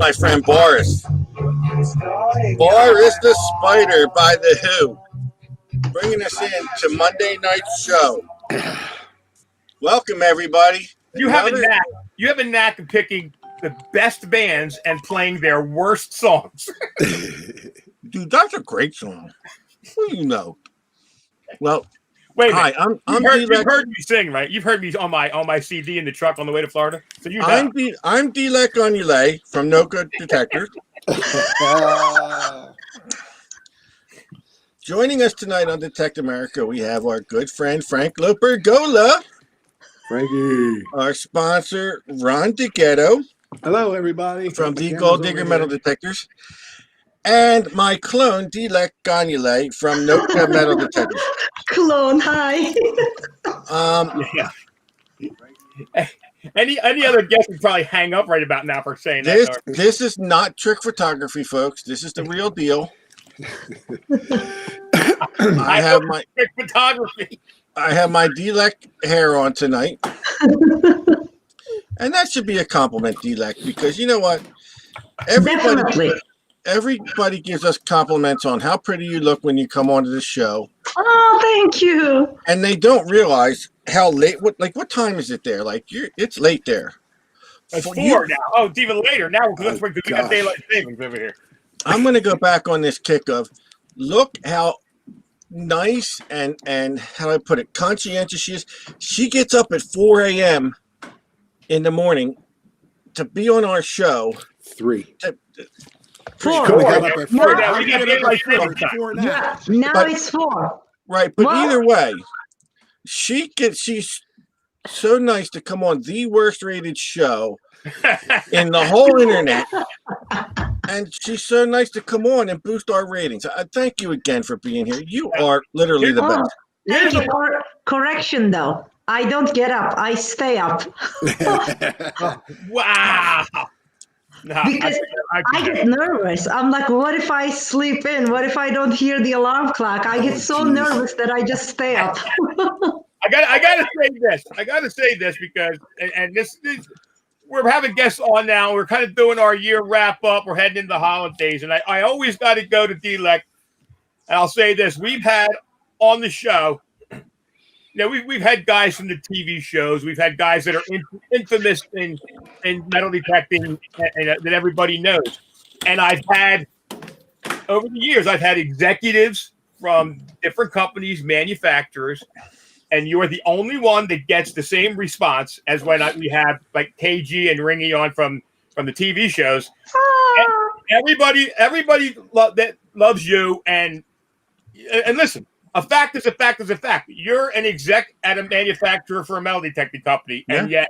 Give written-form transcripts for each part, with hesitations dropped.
my friend Boris. Boris the Spider by The Who, bringing us in to Monday night's show. Welcome, everybody. You have a knack of picking the best bands and playing their worst songs. Dude, that's a great song. What do you know? Well, wait a hi, minute. You've heard me sing, right? You've heard me on my CD in the truck on the way to Florida. So you know. I'm D-Lec Onule from No Good Detectors. Joining us tonight on Detect America, we have our good friend Frank Lopergola. Frankie. Our sponsor, Ron DeGhetto. Hello, everybody. From the Gold Digger Metal Detectors. And my clone, D-Lec Onule from No Good Metal Detectors. Clone, hi. Yeah. Any other guest would probably hang up right about now for saying that. This is not trick photography, folks. This is the real deal. I have my trick photography. I have my D-Lec hair on tonight. And that should be a compliment, D-Lec, because you know what? Everybody gives us compliments on how pretty you look when you come onto the show. Oh, thank you. And they don't realize how late. What time is it there? It's late there. It's 4 now. Oh, it's even later now because we got daylight savings over here. I'm going to go back on this kick of look how nice and how do I put it, conscientious she is. She gets up at 4 a.m. in the morning to be on our show. 3. 4. Now it's 4. Right, but either way, she's so nice to come on the worst rated show in the whole internet. And she's so nice to come on and boost our ratings. I thank you again for being here. You are literally the best. Thank you. Correction, though. I don't get up. I stay up. Wow. No, because I get nervous. I'm like, what if I sleep in? What if I don't hear the alarm clock? I get so nervous that I just stay up. I gotta say this because this we're having guests on now. We're kind of doing our year wrap up. We're heading into the holidays, and I always got to go to D-Lec. And I'll say this: we've had on the show. We've had guys from the TV shows. We've had guys that are infamous in metal detecting and that everybody knows. And I've had, over the years, executives from different companies, manufacturers, and you are the only one that gets the same response as when we have like KG and Ringy on from the TV shows. Everybody that loves you and listen. A fact is a fact is a fact. You're an exec at a manufacturer for a metal detecting company, and yet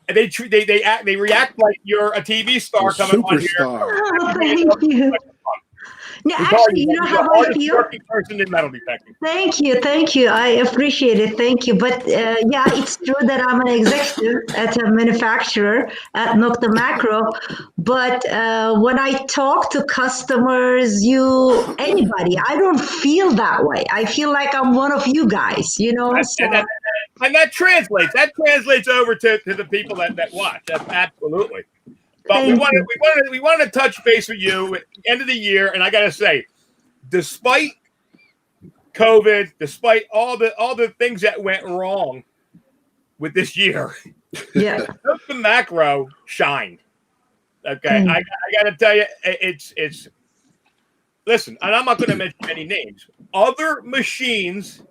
they react like you're a TV star coming on here. Oh, thank you. No, actually, you know how I feel? Person in metal detecting. Thank you. I appreciate it. Thank you. But yeah, it's true that I'm an executive at a manufacturer at Nokta Makro. But when I talk to customers, anybody, I don't feel that way. I feel like I'm one of you guys, And that translates over to the people that watch. That's absolutely. But we wanted to touch base with you at the end of the year, and I got to say, despite COVID, despite all the things that went wrong with this year, the Makro shined. Okay, I got to tell you, it's. Listen, and I'm not going to mention any names. Other machines,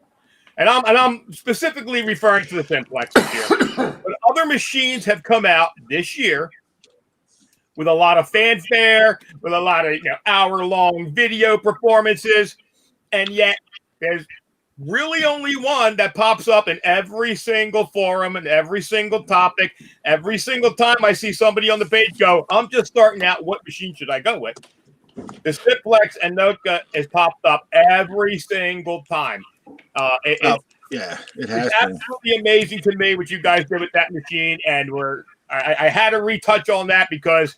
and I'm specifically referring to the Simplexes here, but other machines have come out this year with a lot of fanfare, with a lot of hour-long video performances, and yet there's really only one that pops up in every single forum and every single topic. Every single time I see somebody on the page go, I'm just starting out, what machine should I go with? The Simplex and Notka has popped up every single time. It has. It's absolutely amazing to me what you guys did with that machine, and I had to retouch on that because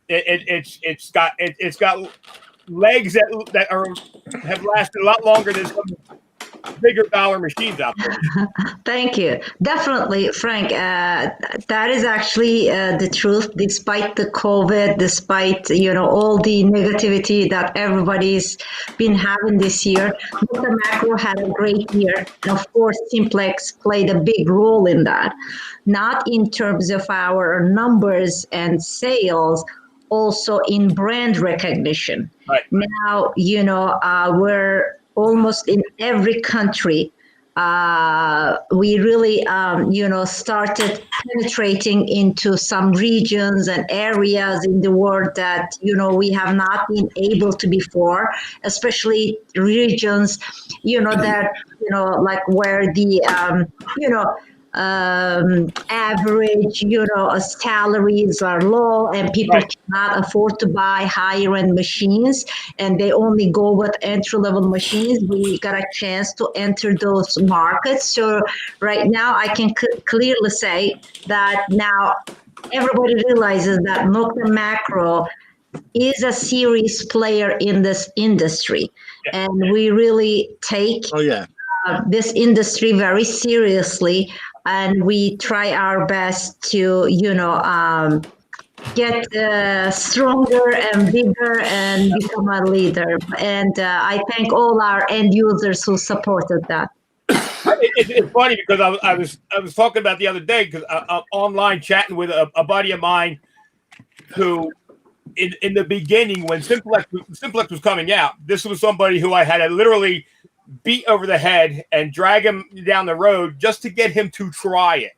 it's got legs that have lasted a lot longer than some bigger dollar machines out there. Thank you. Definitely, Frank. That is actually the truth. Despite the COVID, despite all the negativity that everybody's been having this year, Nokta Macro had a great year, and of course, Simplex played a big role in that. Not in terms of our numbers and sales, also in brand recognition. Right. Now, we're almost in every country. We really, started penetrating into some regions and areas in the world that, we have not been able to before, especially regions, that, like where the, average, salaries are low and people Right. cannot afford to buy higher end machines and they only go with entry level machines. We got a chance to enter those markets. So right now I can clearly say that now everybody realizes that Nokta Macro is a serious player in this industry. Yeah. And we really take Oh yeah. this industry very seriously, and we try our best to get stronger and bigger and become a leader. And I thank all our end users who supported that. It's funny because I was talking about the other day because I'm online chatting with a buddy of mine who in the beginning when Simplex was coming out, this was somebody who I had to literally beat over the head and drag him down the road just to get him to try it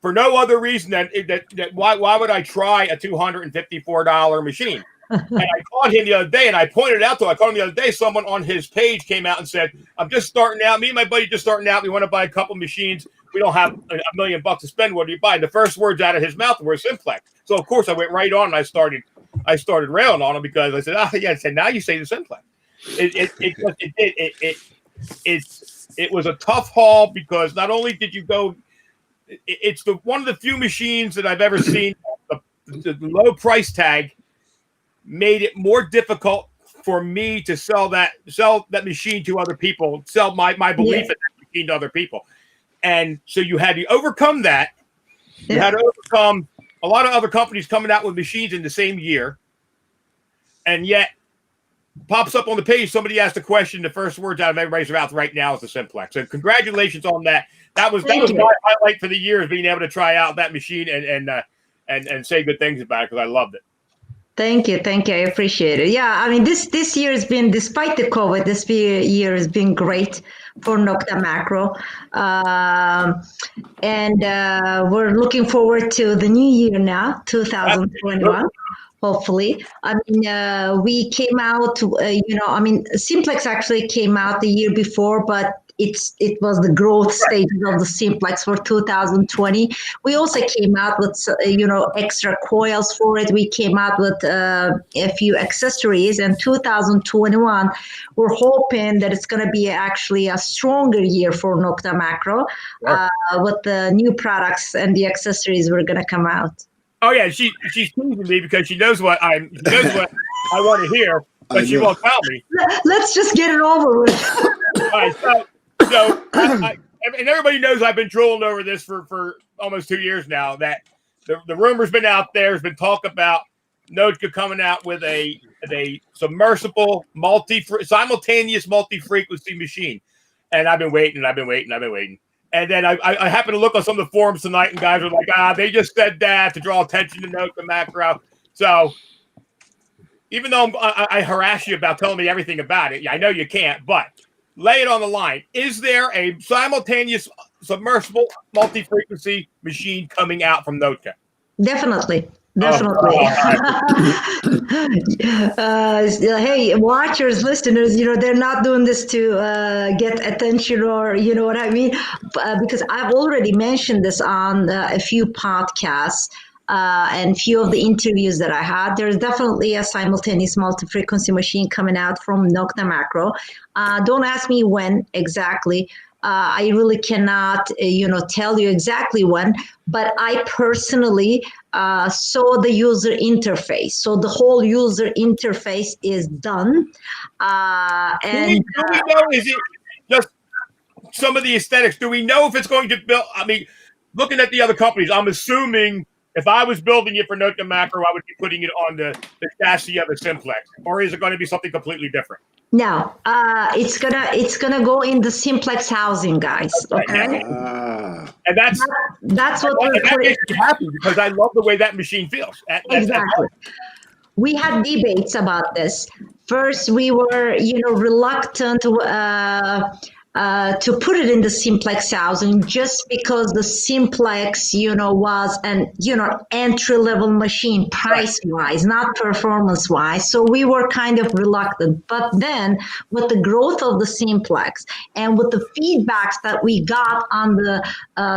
for no other reason than that why would I try a $254 machine? And I called him the other day and I pointed out to him, I called him the other day, someone on his page came out and said, I'm just starting out. Me and my buddy just starting out. We want to buy a couple machines. We don't have $1 million to spend. What do you buy? And the first words out of his mouth were Simplex. So of course I went right on and I started railing on him because I said, yeah, I said, now you say the Simplex. It was a tough haul because not only did you go, it's one of the few machines that I've ever seen. The low price tag made it more difficult for me to sell that machine to other people, sell my belief in that machine to other people, and so you had to overcome that. You had to overcome a lot of other companies coming out with machines in the same year, and yet. Pops up on the page. Somebody asked a question. The first words out of everybody's mouth right now is the Simplex. So congratulations on that. That was my highlight for the year is being able to try out that machine and say good things about it because I loved it. Thank you. I appreciate it. Yeah, I mean this year has been, despite the COVID, this year has been great for Nokta Macro, and we're looking forward to the new year now, 2021. Hopefully. I mean, we came out, Simplex actually came out the year before, but it was the growth stages of the Simplex for 2020. We also came out with, extra coils for it. We came out with a few accessories, and 2021, we're hoping that it's going to be actually a stronger year for Nokta Macro with the new products and the accessories we're going to come out. Oh yeah, she's teasing me because she knows what I want to hear, but she won't tell me. Let's just get it over with. All right, so and everybody knows I've been trolling over this for almost 2 years now. That the rumor's been out there. There's been talk about Notka coming out with a submersible simultaneous multi-frequency machine, and I've been waiting. And then I happened to look on some of the forums tonight, and guys were like, they just said that to draw attention to Nokta Macro. So even though I harass you about telling me everything about it, I know you can't, but lay it on the line. Is there a simultaneous submersible multi-frequency machine coming out from Notka? Definitely. Hey, watchers, listeners, they're not doing this to get attention or, you know what I mean? Because I've already mentioned this on a few podcasts and few of the interviews that I had. There's definitely a simultaneous multi-frequency machine coming out from Nokta Macro. Don't ask me when exactly. I really cannot, tell you exactly when, but I personally saw the user interface. So the whole user interface is done. Do we know, is it just some of the aesthetics? Do we know if it's going to build? I mean, looking at the other companies, I'm assuming if I was building it for Note the Macro, I would be putting it on the chassis of a Simplex, or is it going to be something completely different? No, it's gonna go in the Simplex housing, guys. Okay, And that's what we're that putting. makes me happy because I love the way that machine feels. Exactly. We had debates about this. First, we were, reluctant to put it in the Simplex housing just because the Simplex, was an, entry-level machine price-wise, not performance-wise. So we were kind of reluctant. But then with the growth of the Simplex and with the feedbacks that we got on the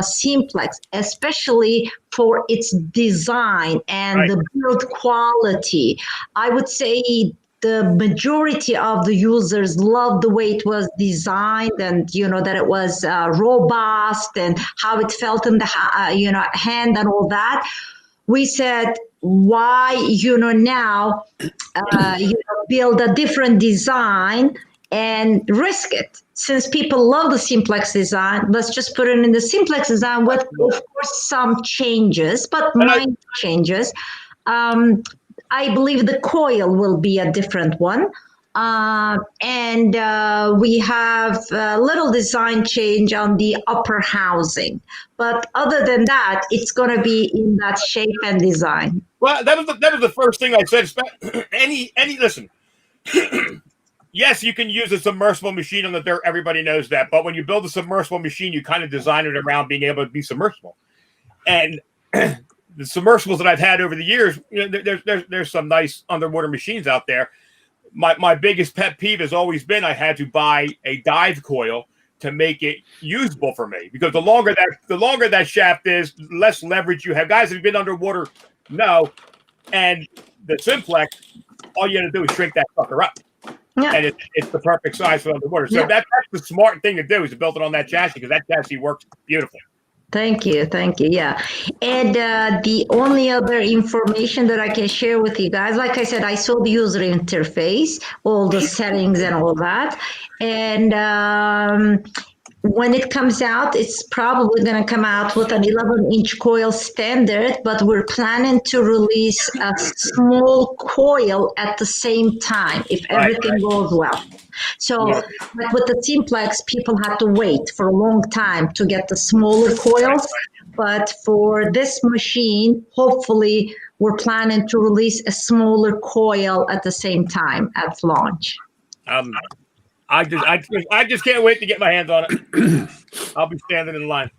Simplex, especially for its design and the build quality, I would say the majority of the users loved the way it was designed and, that it was robust and how it felt in the, hand and all that. We said, why, now, build a different design and risk it. Since people love the Simplex design, let's just put it in the Simplex design with, of course, some changes, but minor changes. I believe the coil will be a different one. And we have a little design change on the upper housing. But other than that, it's going to be in that shape and design. Well, that was the first thing I said. Listen, yes, you can use a submersible machine on the dirt. Everybody knows that. But when you build a submersible machine, you kind of design it around being able to be submersible. And the submersibles that I've had over the years, there's some nice underwater machines out there. My biggest pet peeve has always been I had to buy a dive coil to make it usable for me, because the longer that shaft is, the less leverage you have. Guys that have been underwater know, and the Simplex, all you got to do is shrink that sucker up, and it's the perfect size for underwater. So that's the smart thing to do, is to build it on that chassis, because that chassis works beautifully. Thank you. Yeah. And the only other information that I can share with you guys, like I said, I saw the user interface, all the settings and all that. And when it comes out, it's probably going to come out with an 11-inch coil standard, but we're planning to release a small coil at the same time if everything goes well. So like with the Simplex, people had to wait for a long time to get the smaller coils. But for this machine, hopefully, we're planning to release a smaller coil at the same time at launch. I just can't wait to get my hands on it. I'll be standing in line.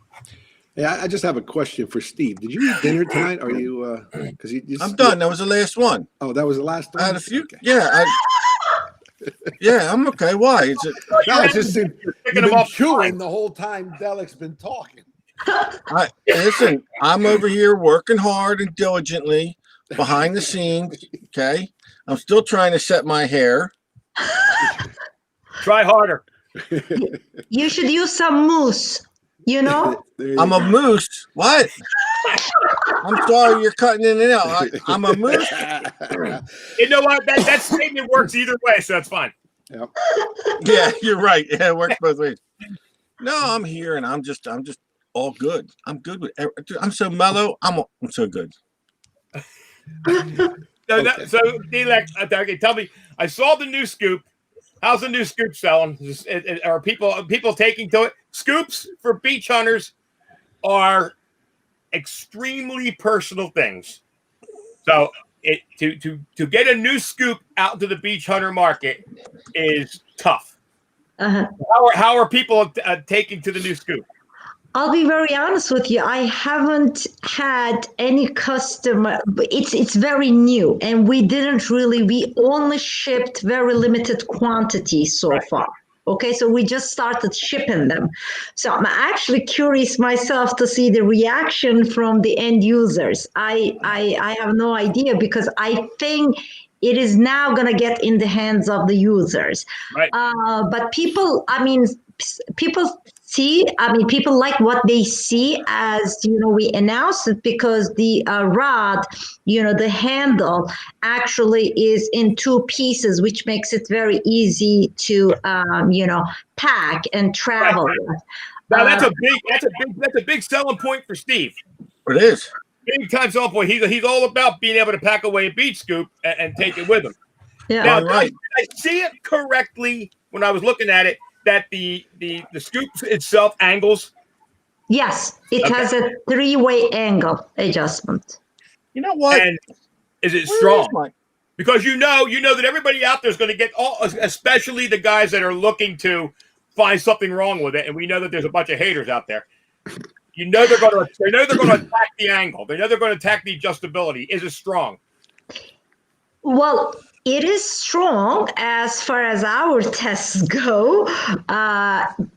Yeah, I just have a question for Steve. Did you eat dinner tonight? Are you? Because I'm done. That was the last one. Oh, that was the last one. I had a few. Okay. Yeah. Yeah, I'm okay. Why? Is it? No, it's just you've been chewing the whole time Derek's been talking. Listen, I'm over here working hard and diligently behind the scenes. Okay, I'm still trying to set my hair. Try harder. You should use some mousse. I'm a moose. What? I'm sorry, you're cutting in and out. I'm a moose. You know what? That statement works either way, so that's fine. Yep. Yeah, you're right. Yeah, it works both ways. No, I'm here and I'm just all good. I'm good with everything. I'm so mellow. I'm so good. So D-Lex, tell me, I saw the new scoop. How's the new scoop selling? Are people taking to it? Scoops for beach hunters are extremely personal things. So to get a new scoop out to the beach hunter market is tough. Uh-huh. How are people taking to the new scoop? I'll be very honest with you. I haven't had any customer. It's very new, and we only shipped very limited quantities so far. Okay, so we just started shipping them. So I'm actually curious myself to see the reaction from the end users. I have no idea, because I think it is now going to get in the hands of the users. Right. But people see, I mean, people like what they see as, we announce it because the rod, the handle actually is in two pieces, which makes it very easy to, pack and travel with. Now that's a big selling point for Steve. It is. Big time selling point. He's all about being able to pack away a beach scoop and take it with him. Yeah. Now, Right. did I see it correctly when I was looking at it that the scoop itself angles? Yes, it has a three-way angle adjustment. You know what? And is it Where strong? is mine? Because you know that everybody out there is going to get all, especially the guys that are looking to find something wrong with it, and we know that there's a bunch of haters out there. They know they're going to attack the angle. They know they're going to attack the adjustability. Is it strong? Well, it is strong as far as our tests go.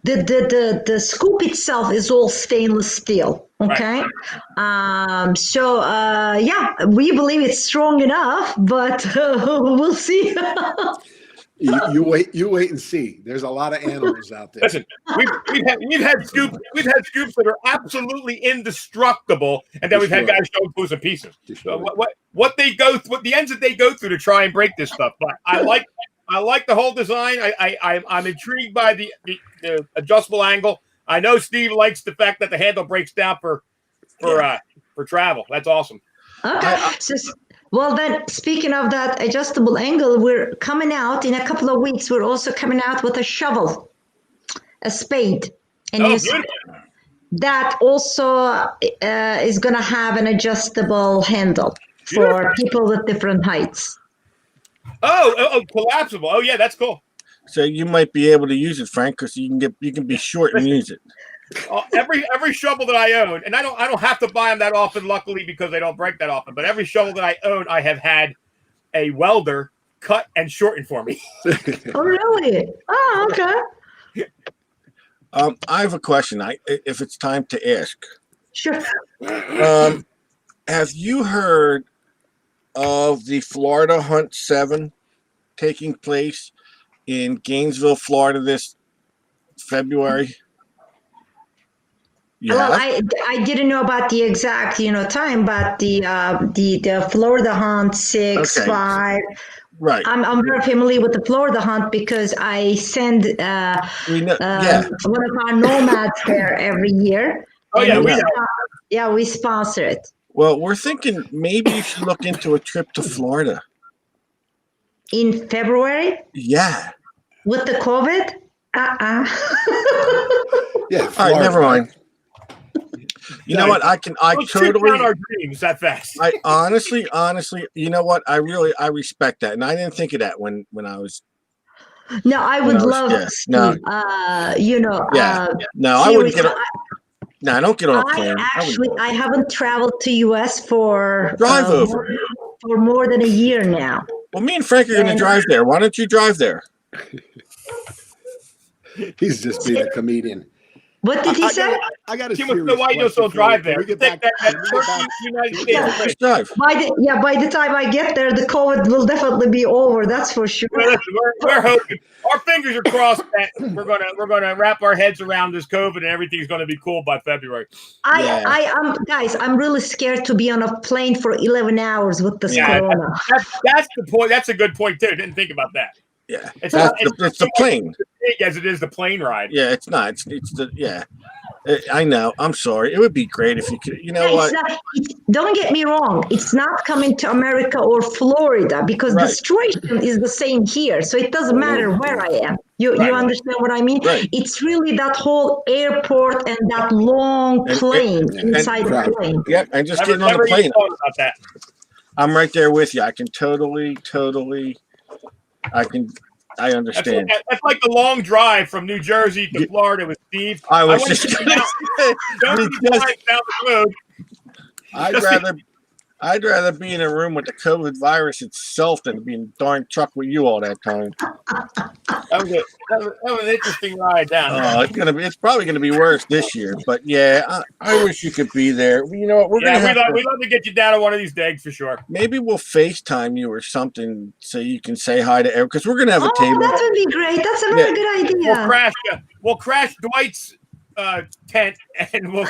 The scoop itself is all stainless steel. Okay. Yeah, we believe it's strong enough, but we'll see. You wait and see. There's a lot of animals out there. Listen, we've had scoops that are absolutely indestructible, and then we've had guys showing pieces and pieces. So what the ends that they go through to try and break this stuff. But I like the whole design. I'm intrigued by the adjustable angle. I know Steve likes the fact that the handle breaks down for travel. That's awesome. Okay. Well, then, speaking of that adjustable angle, we're coming out in a couple of weeks. We're also coming out with a shovel, a spade. And that also is going to have an adjustable handle for people with different heights. Oh, collapsible. Oh, yeah, that's cool. So you might be able to use it, Frank, because you can be short and use it. Every shovel that I own, and I don't have to buy them that often, luckily, because they don't break that often. But every shovel that I own, I have had a welder cut and shorten for me. Oh, really? Oh, okay. I have a question. If it's time to ask, Sure. have you heard of the Florida Hunt 7 taking place in Gainesville, Florida this February? Yeah. Well, I didn't know about the exact time, but the Florida Hunt 6, Okay. 5. Right. I'm very familiar with the Florida Hunt because I send We know. one of our nomads there every year. Oh, yeah, And we know. Yeah, we sponsor it. Well, we're thinking maybe you should look into a trip to Florida. In February Yeah. with the COVID? Yeah. All right. Florida. Never mind. You know what? I Let's shoot totally. down our dreams that fast. I honestly, you know what? I respect that, and I didn't think of that when I was. No, I would No, love yeah, Steve. no. No, I wouldn't get. seriously, No, I don't get on a plane. I haven't traveled to US for Drive over. for more than a year now. Well, me and Frank are going to drive there. Why don't you drive there? He's just being a comedian. What did he say? I got a Kim serious was the white question still for drive you. there. Can we get Take back- that can we get back- United States. Just drive. By the time I get there, the COVID will definitely be over. That's for sure. Well, listen, we're hoping. Our fingers are crossed that we're gonna wrap our heads around this COVID and everything's gonna be cool by February. Guys, I'm really scared to be on a plane for 11 hours with this Yeah, corona. That's the point. That's a good point too. Didn't think about that. Yeah, It's it's the plane. as big as it is the plane ride. Yeah, it's not. It's the yeah. I know. I'm sorry. It would be great if you could. You know what? Don't get me wrong. It's not coming to America or Florida because the Right. situation is the same here. So it doesn't matter where I am. You understand what I mean? Right. It's really that whole airport and that long And- plane and- inside the plane. Yep. And just Never, getting on never the plane. even thought about that. I'm right there with you. I can totally. I That's, understand. that's like the long drive from New Jersey to Florida with Steve. I was wanna just get gonna down- say, Don't be because flying down the road. I'd rather be in a room with the COVID virus itself than be in a darn truck with you all that time. That was an interesting ride down there. It's probably gonna be worse this year. But yeah, I wish you could be there. You know what? We'd We'd love to get you down on one of these days for sure. maybe we'll FaceTime you or something so you can say hi to everyone because we're gonna have a table. That would be great. That's a very good idea. We'll crash Dwight's tent, and we'll.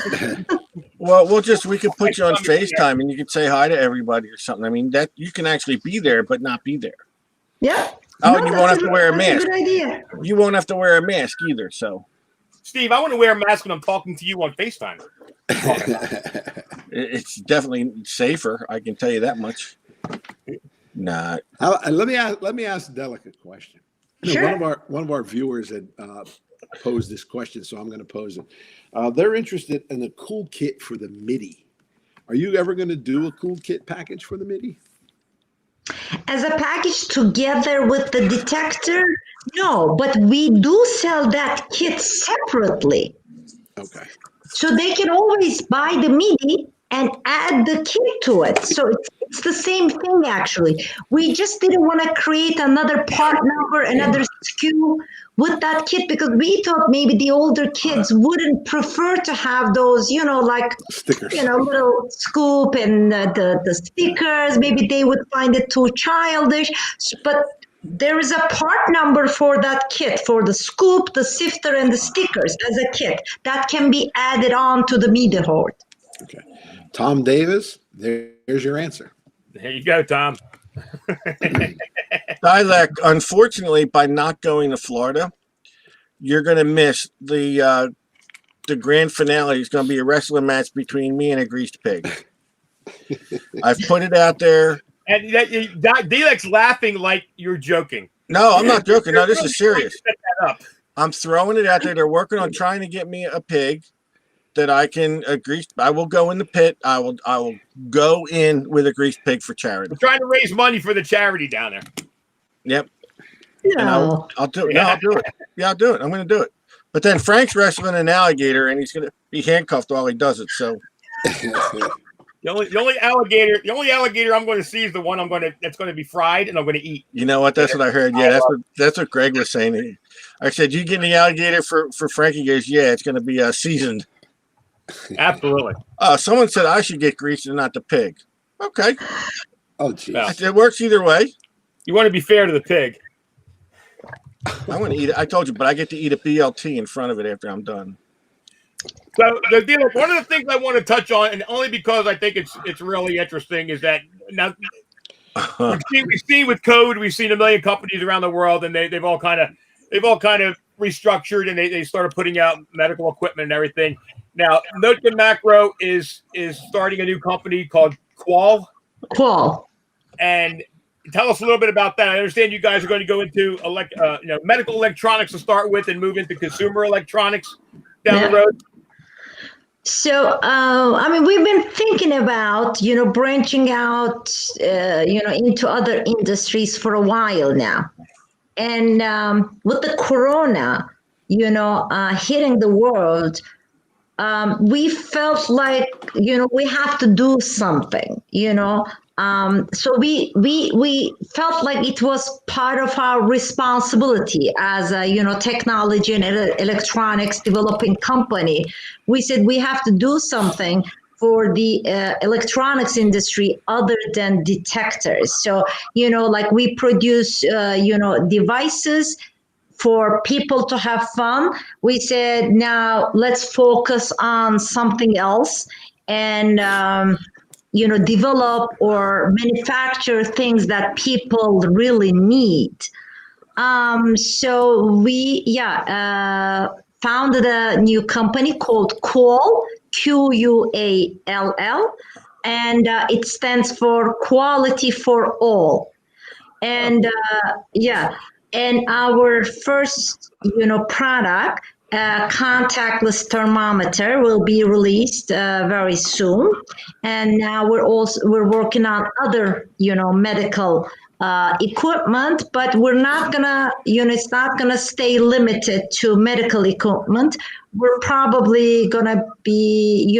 Well, we could put you on FaceTime and you could say hi to everybody or something. I mean, that you can actually be there, but not be there. Yeah. Oh, and you won't have to wear a That's mask. a good idea. You won't have to wear a mask either. So, Steve, I want to wear a mask when I'm talking to you on FaceTime. it's definitely safer. I can tell you that much. Nah. Let me ask a delicate question. Sure. One of our viewers had posed this question, so I'm going to pose it. They're interested in a cool kit for the MIDI. Are you ever going to do a cool kit package for the MIDI? As a package together with the detector, no, but we do sell that kit separately. Okay. So they can always buy the MIDI and add the kit to it. So it's the same thing, actually. We just didn't want to create another part number, another SKU with that kit because we thought maybe the older kids wouldn't prefer to have those, like Stickers. little scoop and the stickers. Maybe they would find it too childish. But there is a part number for that kit, for the scoop, the sifter, and the stickers as a kit that can be added on to the MIDI board. Okay. Tom Davis, there's your answer. There you go, Tom. Dilek, unfortunately, by not going to Florida, you're going to miss the grand finale. Is going to be a wrestling match between me and a greased pig. I've put it out there. And Dilek's laughing like you're joking. No, I'm not joking. No, this is serious. Set that up. I'm throwing it out there. They're working on trying to get me a pig that I can grease. I will go in the pit. I will go in with a greased pig for charity. We're trying to raise money for the charity down there. Yep. And I'll do it. No, I'll do it. Yeah, I'll do it. I'm going to do it. But then Frank's wrestling an alligator, and he's going to be handcuffed while he does it. So the only alligator I'm going to see is the one that's going to be fried and I'm going to eat. you know what? That's what I heard. Yeah, that's what Greg was saying. I said, "You getting the alligator for Frankie?" He goes, "Yeah, it's going to be seasoned." Absolutely. Someone said I should get greased and not the pig. Okay. Oh, geez. Yeah. It works either way. You want to be fair to the pig. I want to eat it. I told you, but I get to eat a BLT in front of it after I'm done. So the deal, one of the things I want to touch on, and only because I think it's really interesting, is that now we've seen with COVID, we've seen a million companies around the world, and they've all kind of restructured, and they started putting out medical equipment and everything. Now, Nokta Macro is starting a new company called Qual. Qual. And tell us a little bit about that. I understand you guys are going to go into medical electronics to start with and move into consumer electronics down the road. So, we've been thinking about, branching out, into other industries for a while now. And with the corona, hitting the world, we felt like, we have to do something, so we felt like it was part of our responsibility as a, technology and electronics developing company. We said we have to do something for the electronics industry other than detectors. So, we produce, devices for people to have fun. We said, now let's focus on something else and, develop or manufacture things that people really need. So we, founded a new company called Qual, Quall, and it stands for Quality for All. And and our first, product, contactless thermometer, will be released very soon. And now we're working on other, medical equipment, but we're not gonna, it's not gonna stay limited to medical equipment. We're probably gonna be,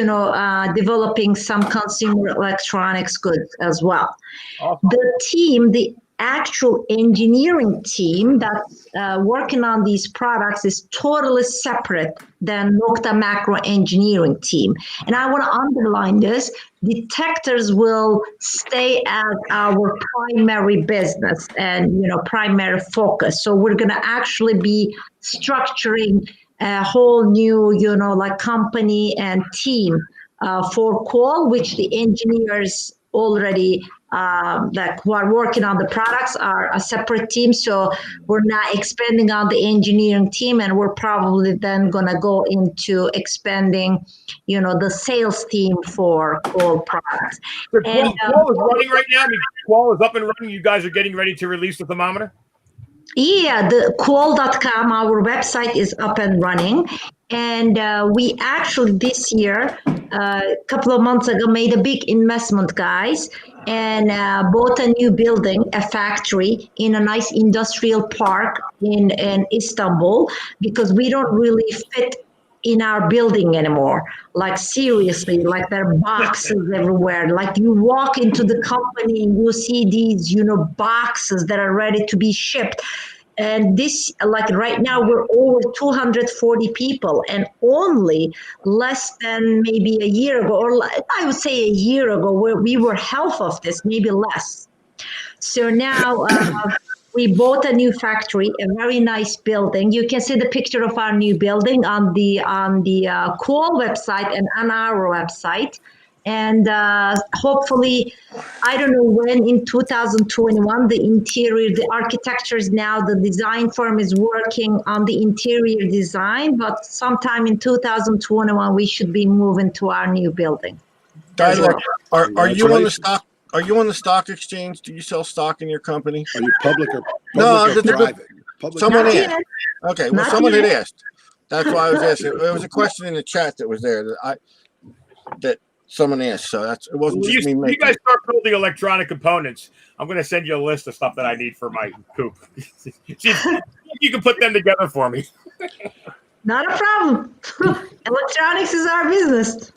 developing some consumer electronics goods as well. Awesome. The actual engineering team that's working on these products is totally separate than Nokta Macro engineering team. And I want to underline this: detectors will stay as our primary business and primary focus. So we're going to actually be structuring a whole new, like company and team for Qual, which the engineers already that who are working on the products are a separate team. So we're not expanding on the engineering team, and we're probably then gonna go into expanding, the sales team for Qual products. So And Qual is running right now. I mean, Qual is up and running. You guys are getting ready to release the thermometer. yeah, the Qual.com, our website is up and running. And we actually this year, a couple of months ago, made a big investment, guys, and bought a new building, a factory in a nice industrial park in Istanbul, because we don't really fit in our building anymore. Like seriously, like there are boxes everywhere. Like you walk into the company and you see these, boxes that are ready to be shipped. And this, like right now, we're over 240 people, and only less than maybe a year ago, or I would say a year ago, we were half of this, maybe less. So now we bought a new factory, a very nice building. You can see the picture of our new building on the Qual website and on our website. And hopefully, I don't know when in 2021, the interior, the architecture is now, the design firm is working on the interior design, but sometime in 2021, we should be moving to our new building. Tyler, are you on the Congratulations. stock? Are you on the stock exchange? Do you sell stock in your company? Are you public or No, private? Public. Someone Not asked. yet. Okay, well, Not someone had yet. asked. That's why I was asking. There was a question in the chat that was there that someone asked. So it wasn't just me You making. guys start building electronic components. I'm going to send you a list of stuff that I need for my coop. See if you can put them together for me. Not a problem. Electronics is our business.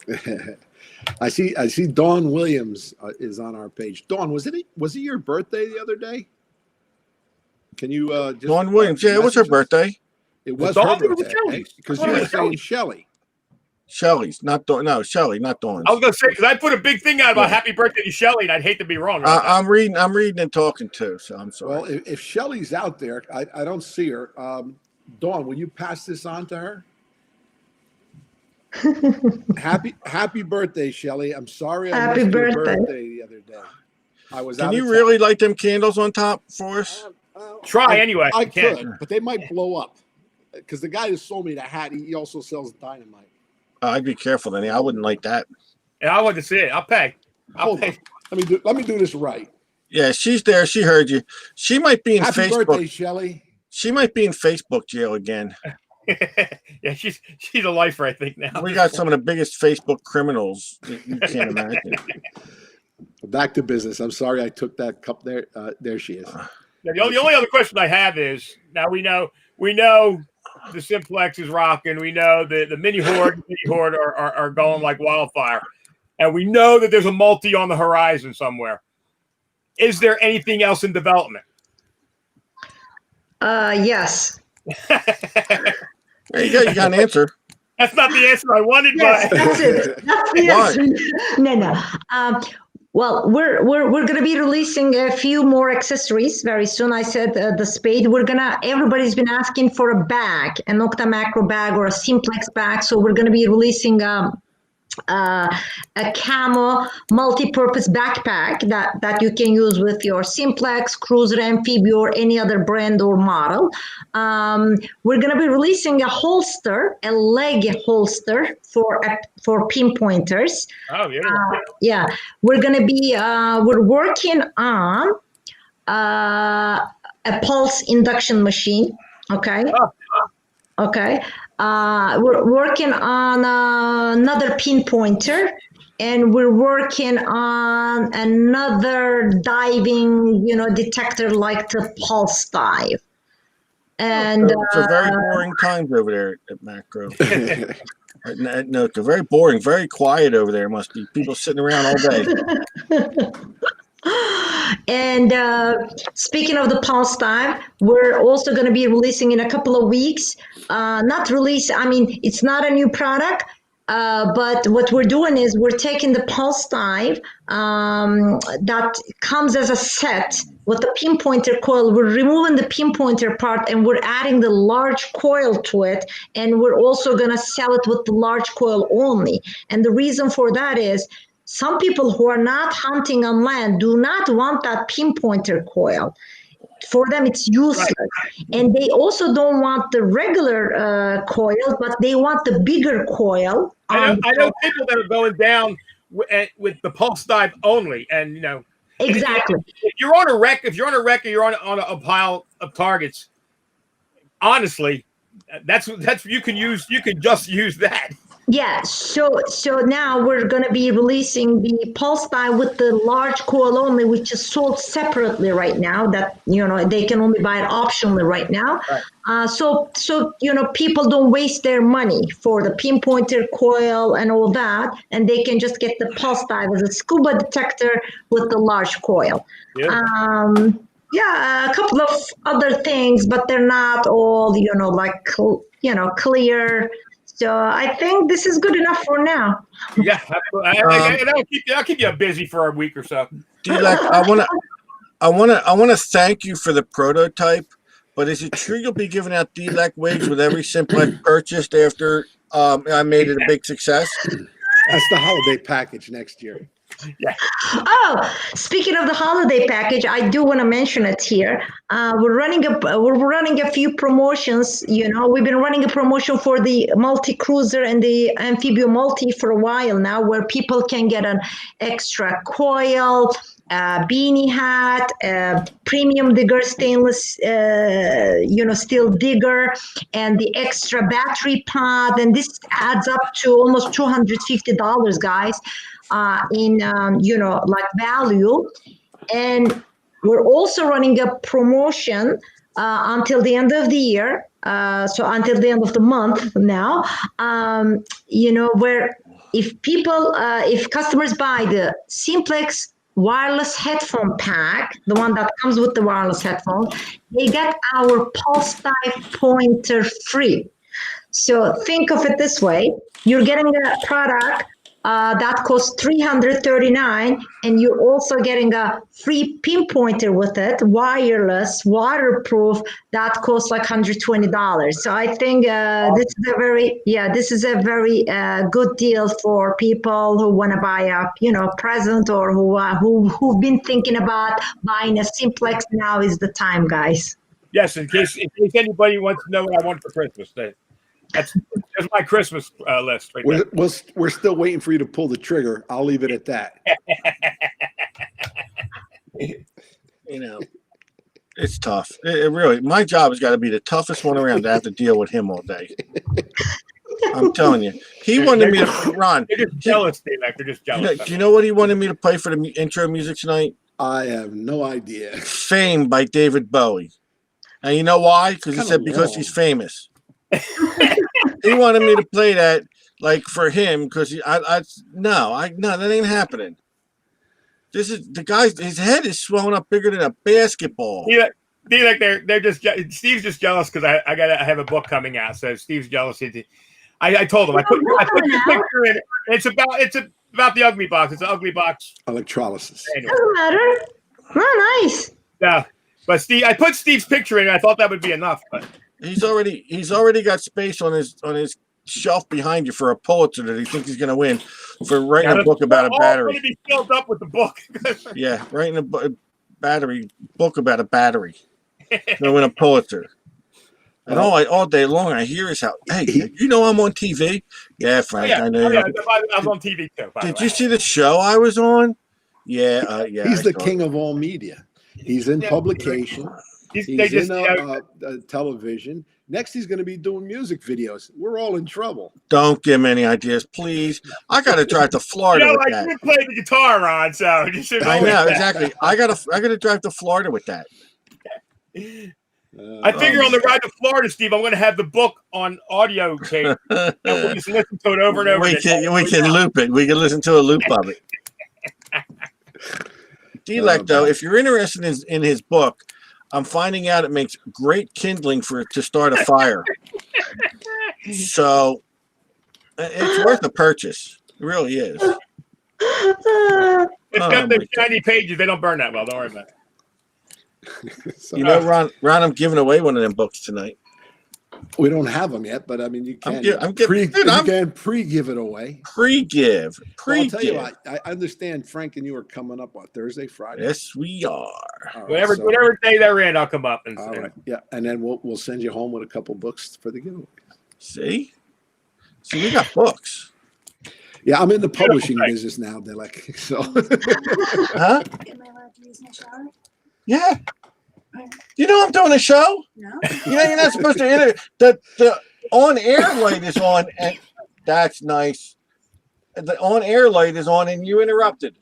I see Dawn Williams is on our page. Dawn, was it your birthday the other day? Can you just Dawn Williams. Yeah, it was her message us? birthday. It was Dawn her or was it birthday Shelley's? because I you thought it were was saying Shelley. Shelley's, not Dawn. No, Shelley, not Dawn's. I was going to say, because I put a big thing out about Yeah. happy birthday to Shelley, and I'd hate to be wrong. About that. I'm reading and talking too. So I'm sorry. Well, if Shelley's out there, I don't see her. Dawn, will you pass this on to her? Happy birthday, Shelley. I'm sorry I Happy missed your birthday. birthday the other day. I was Can out you of really light them candles on top for us? town. Try anyway. I You can't. could, but they might blow up. Because the guy who sold me the hat, he also sells dynamite. I'd be careful then. I wouldn't like that. And I want to see it. I'll pay. I'll Hold pay. on. Let me do this right. Yeah, she's there. She heard you. She might be in Happy Facebook. birthday, Shelley. She might be in Facebook jail again. Yeah, she's a lifer, I think, now. We got some of the biggest Facebook criminals that you can't imagine. Back to business. I'm sorry I took that cup there. There she is. Yeah, the only other question I have is, now we know the Simplex is rocking. We know the mini horde are going like wildfire. And we know that there's a multi on the horizon somewhere. Is there anything else in development? Yes. There you go. You got an answer. That's not the answer I wanted, Yes, but that's it. That's the Why? answer. No. Well, we're going to be releasing a few more accessories very soon. I said the spade. Everybody's been asking for a bag, a Nokta Macro bag or a Simplex bag. So we're going to be releasing a camo multi-purpose backpack that you can use with your Simplex, Cruiser, Amphibia, or any other brand or model. We're going to be releasing a holster, a leg holster for pinpointers. oh yeah. Yeah, we're going to be we're working on a pulse induction machine. Okay. Okay. We're working on another pinpointer, and we're working on another diving, detector like the pulse dive. And So very boring times over there at Macro. No, it's very boring, very quiet over there. Must be people sitting around all day. And speaking of the pulse dive, we're also going to be releasing in a couple of weeks. It's not a new product, but what we're doing is we're taking the pulse dive that comes as a set with the pinpointer coil. We're removing the pinpointer part and we're adding the large coil to it. And we're also going to sell it with the large coil only. And the reason for that is some people who are not hunting on land do not want that pinpointer coil. For them, it's useless. Right. And they also don't want the regular coil, but they want the bigger coil. I know people that are going down with the pulse dive only, and you know. Exactly. If you're on a wreck, or you're on a pile of targets, honestly, that's you can just use that. Yeah, so now we're going to be releasing the pulse dive with the large coil only, which is sold separately right now. That, you know, they can only buy it optionally right now. Right. So you know, people don't waste their money for the pinpointer coil and all that, and they can just get the pulse dive as a scuba detector with the large coil. Yeah. Yeah, a couple of other things, but they're not all, you know, like, you know, clear. So I think this is good enough for now. Yeah, I'll keep you busy for a week or so. D-Lac, I want to thank you for the prototype. But is it true you'll be giving out D-Lac wigs with every Simplex purchased after I made it a big success? That's the holiday package next year. Yeah. Oh, speaking of the holiday package, I do want to mention it here. We're running a few promotions. You know, we've been running a promotion for the multi cruiser and the amphibia multi for a while now, where people can get an extra coil, beanie hat, premium digger stainless, steel digger, and the extra battery pod, and this adds up to almost $250, guys. In like value. And we're also running a promotion until the end of the year, so until the end of the month now, where if customers buy the Simplex wireless headphone pack, the one that comes with the wireless headphone, they get our pulse dive pointer free. So think of it this way: you're getting a product that costs $339, and you're also getting a free pinpointer with it, wireless, waterproof, that costs like $120. So I think this is a very good deal for people who want to buy a present, or who've been thinking about buying a Simplex. Now is the time, guys. Yes, in case anybody wants to know what I want for Christmas, that's my Christmas list right there. We're still waiting for you to pull the trigger. I'll leave it at that. You know, it's tough. It really, my job has got to be the toughest one around to have to deal with him all day. I'm telling you. He wanted me to run. They're just jealous, They're just jealous. Do you know what he wanted me to play for the intro music tonight? I have no idea. Fame by David Bowie. And you know why? Because he said because he's famous. He wanted me to play that like for him because that ain't happening. This is the guy's. His head is swelling up bigger than a basketball. Yeah, they're just. Steve's just jealous because I have a book coming out, so Steve's jealous. I told him I put your picture in. It's about the Ugly Box. It's an Ugly Box electrolysis. Doesn't matter. Oh, nice. Yeah, but Steve, I put Steve's picture in. I thought that would be enough, but. He's already got space on his shelf behind you for a Pulitzer that he thinks he's going to win for writing a book about a battery. Going to be filled up with the book. Yeah, writing a book about a battery. Going to win a Pulitzer. And all day long I hear is how, hey, you know I'm on TV? Yeah, Frank, I know. Yeah, I was on TV too. Did you see the show I was on? Yeah, yeah. He's the king of all media. He's in publication. He's in television. Next, he's going to be doing music videos. We're all in trouble. Don't give him any ideas, please. I got to drive to Florida with that. I did play the guitar, Ron, so you should know. I know, exactly. I got to drive to Florida with that. I figure on the ride to Florida, Steve, I'm going to have the book on audio tape. And we'll just listen to it over and over. We can loop it. We can listen to a loop of it. D-Lac, though, if you're interested in his book, I'm finding out it makes great kindling to start a fire. So it's worth a purchase. It really is. It's got the shiny pages. They don't burn that well. Don't worry about it. So, You know, Ron, I'm giving away one of them books tonight. we don't have them yet, but I mean, you can I'm giving, dude, you can pre-give it away. Pre-give. Well, I'll tell you what, I understand Frank and you are coming up on Thursday, Friday. Yes, we are. All right, Whatever so- whatever day they're in, I'll come up and. All right, yeah, and then we'll send you home with a couple books for the giveaway. See, we got books. Yeah, I'm in the publishing Right. business now, Dilek. So Huh? Am I allowed to use my shower? Yeah. You know I'm doing a show. No. You know you're not supposed to enter. The on-air light is on, and that's nice. The on-air light is on, and you interrupted.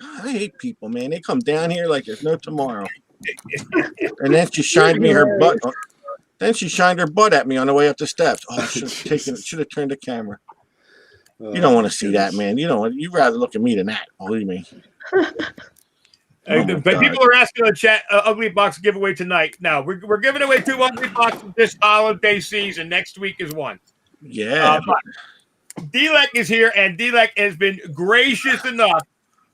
I hate people, man. They come down here like there's no tomorrow. And then she shined me her butt. Then she shined her butt at me on the way up the steps. Oh, I should have turned the camera. You don't want to see that, man. You don't. You rather look at me than that. Believe me. Oh my But God. people are asking in the chat, Ugly Box giveaway tonight. Now we're giving away 2 Ugly Boxes this holiday season. Next week is one. Yeah. Dilek is here, and Dilek has been gracious enough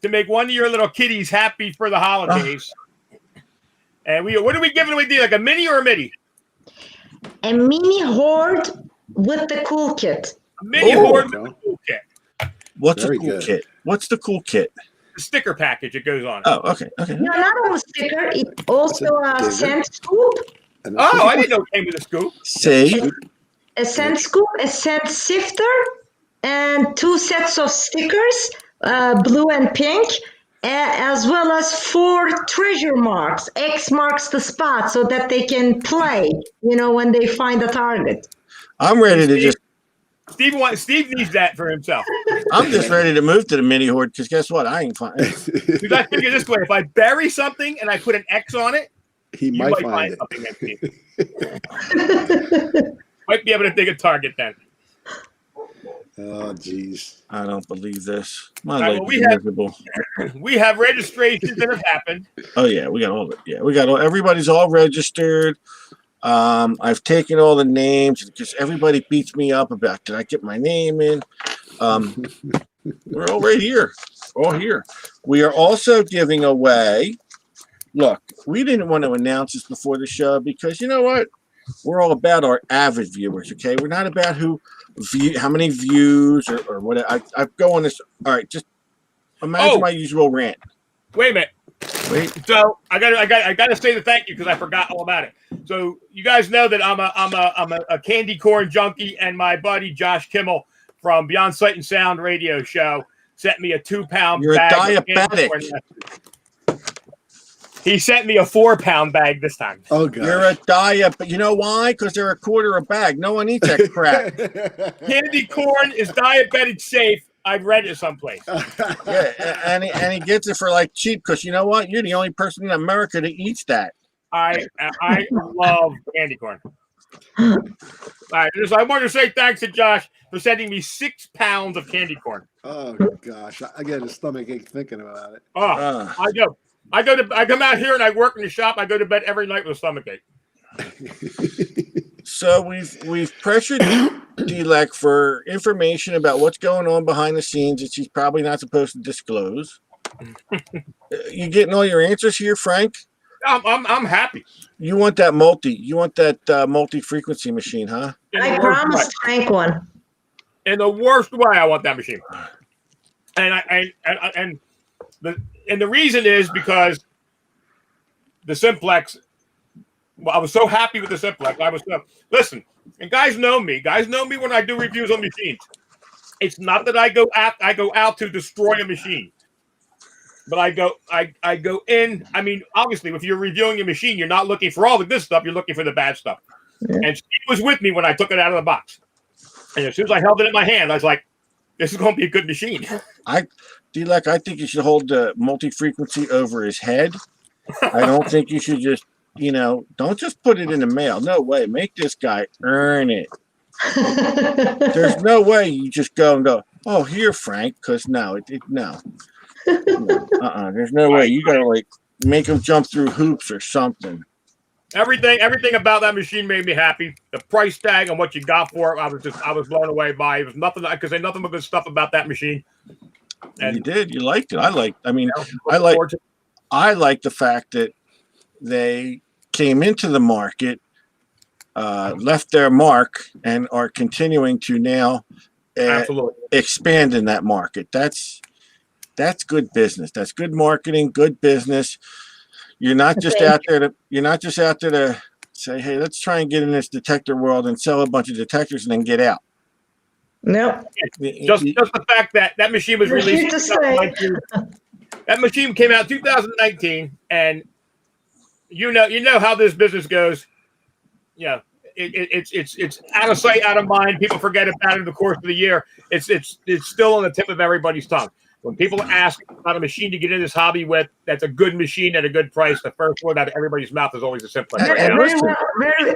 to make one of your little kitties happy for the holidays. And what are we giving away, Dilek? A mini or a midi? A mini hoard with the cool kit. A mini Oh. horde with a cool kit. What's Very the cool good. kit? What's the cool kit? The sticker package it goes on. Oh, okay. Okay. No, not only sticker, it also a digger. scent scoop, And Oh, I didn't know it came with a scoop. See? a scent scoop, a scent sifter, and 2 sets of stickers, blue and pink, as well as 4 treasure marks. X marks the spot so that they can play, when they find a target. I'm ready to just. Steve needs that for himself. I'm just ready to move to the mini horde because guess what? I ain't fine. Because I figure this way: if I bury something and I put an X on it, he you might might find find it. something next to you. Might be able to dig a target then. Oh, geez. I don't believe this. My right, life well, we is have- miserable. We have registrations that have happened. Oh yeah, we got all of it. Yeah, we got all. Everybody's all registered. I've taken all the names because everybody beats me up about did I get my name in? We're all right here. All here. We are also giving away. Look, we didn't want to announce this before the show because you know what? We're all about our avid viewers. Okay, we're not about how many views or what. I go on this. All right, just imagine my usual rant. Wait a minute. Wait. So I got to say the thank you because I forgot all about it. So you guys know that I'm a candy corn junkie, and my buddy Josh Kimmel from Beyond Sight and Sound radio show sent me a 2-pound You're a bag. of candy diabetic. corn. He sent me a 4-pound bag this time. Oh, God. You're a diet, but you know why? Because they're $1/4 a bag. No one eats that crap. Candy corn is diabetic safe. I've read it someplace. Yeah, and he gets it for like cheap because you know what? You're the only person in America that eats that. I love candy corn. All right, so I want to say thanks to Josh for sending me 6 pounds of candy corn. Oh, gosh. I get a stomach ache thinking about it. Oh, Uh, I come out here and I work in the shop. I go to bed every night with a stomach ache. so we've pressured Dilek for information about what's going on behind the scenes that she's probably not supposed to disclose. You getting all your answers here, Frank? I'm happy. You want that multi-frequency machine, huh? In the I worst promised way. Frank one. In the worst way, I want that machine. And the reason is because the Simplex. Well, I was so happy with the Simplex. Listen, and guys know me. Guys know me when I do reviews on machines. It's not that I go out to destroy a machine, but I go in. I mean, obviously, if you're reviewing a machine, you're not looking for all the good stuff. You're looking for the bad stuff. Yeah. And Steve was with me when I took it out of the box. And as soon as I held it in my hand, I was like, "This is going to be a good machine." Dilek, I think you should hold the multi-frequency over his head. I don't think you should just, don't just put it in the mail. No way. Make this guy earn it. There's no way you just go and go, oh, here, Frank, because no. There's no way. You got to, make him jump through hoops or something. Everything about that machine made me happy. The price tag and what you got for it, I was blown away by. It was nothing. I could say nothing but good stuff about that machine. And You did. You liked it. I like the fact that they came into the market, left their mark, and are continuing to now Absolutely. expand in that market. That's good business. That's good marketing, good business. You're not just Okay. out there to say, hey, let's try and get in this detector world and sell a bunch of detectors and then get out. No. Just the fact that that machine was You're here released. to stay. That machine came out 2019, and you know how this business goes. Yeah, it's out of sight, out of mind. People forget about it in the course of the year. It's still on the tip of everybody's tongue. When people ask about a machine to get in this hobby with, that's a good machine at a good price, the first word out of everybody's mouth is always a Simplex. And- Right and now.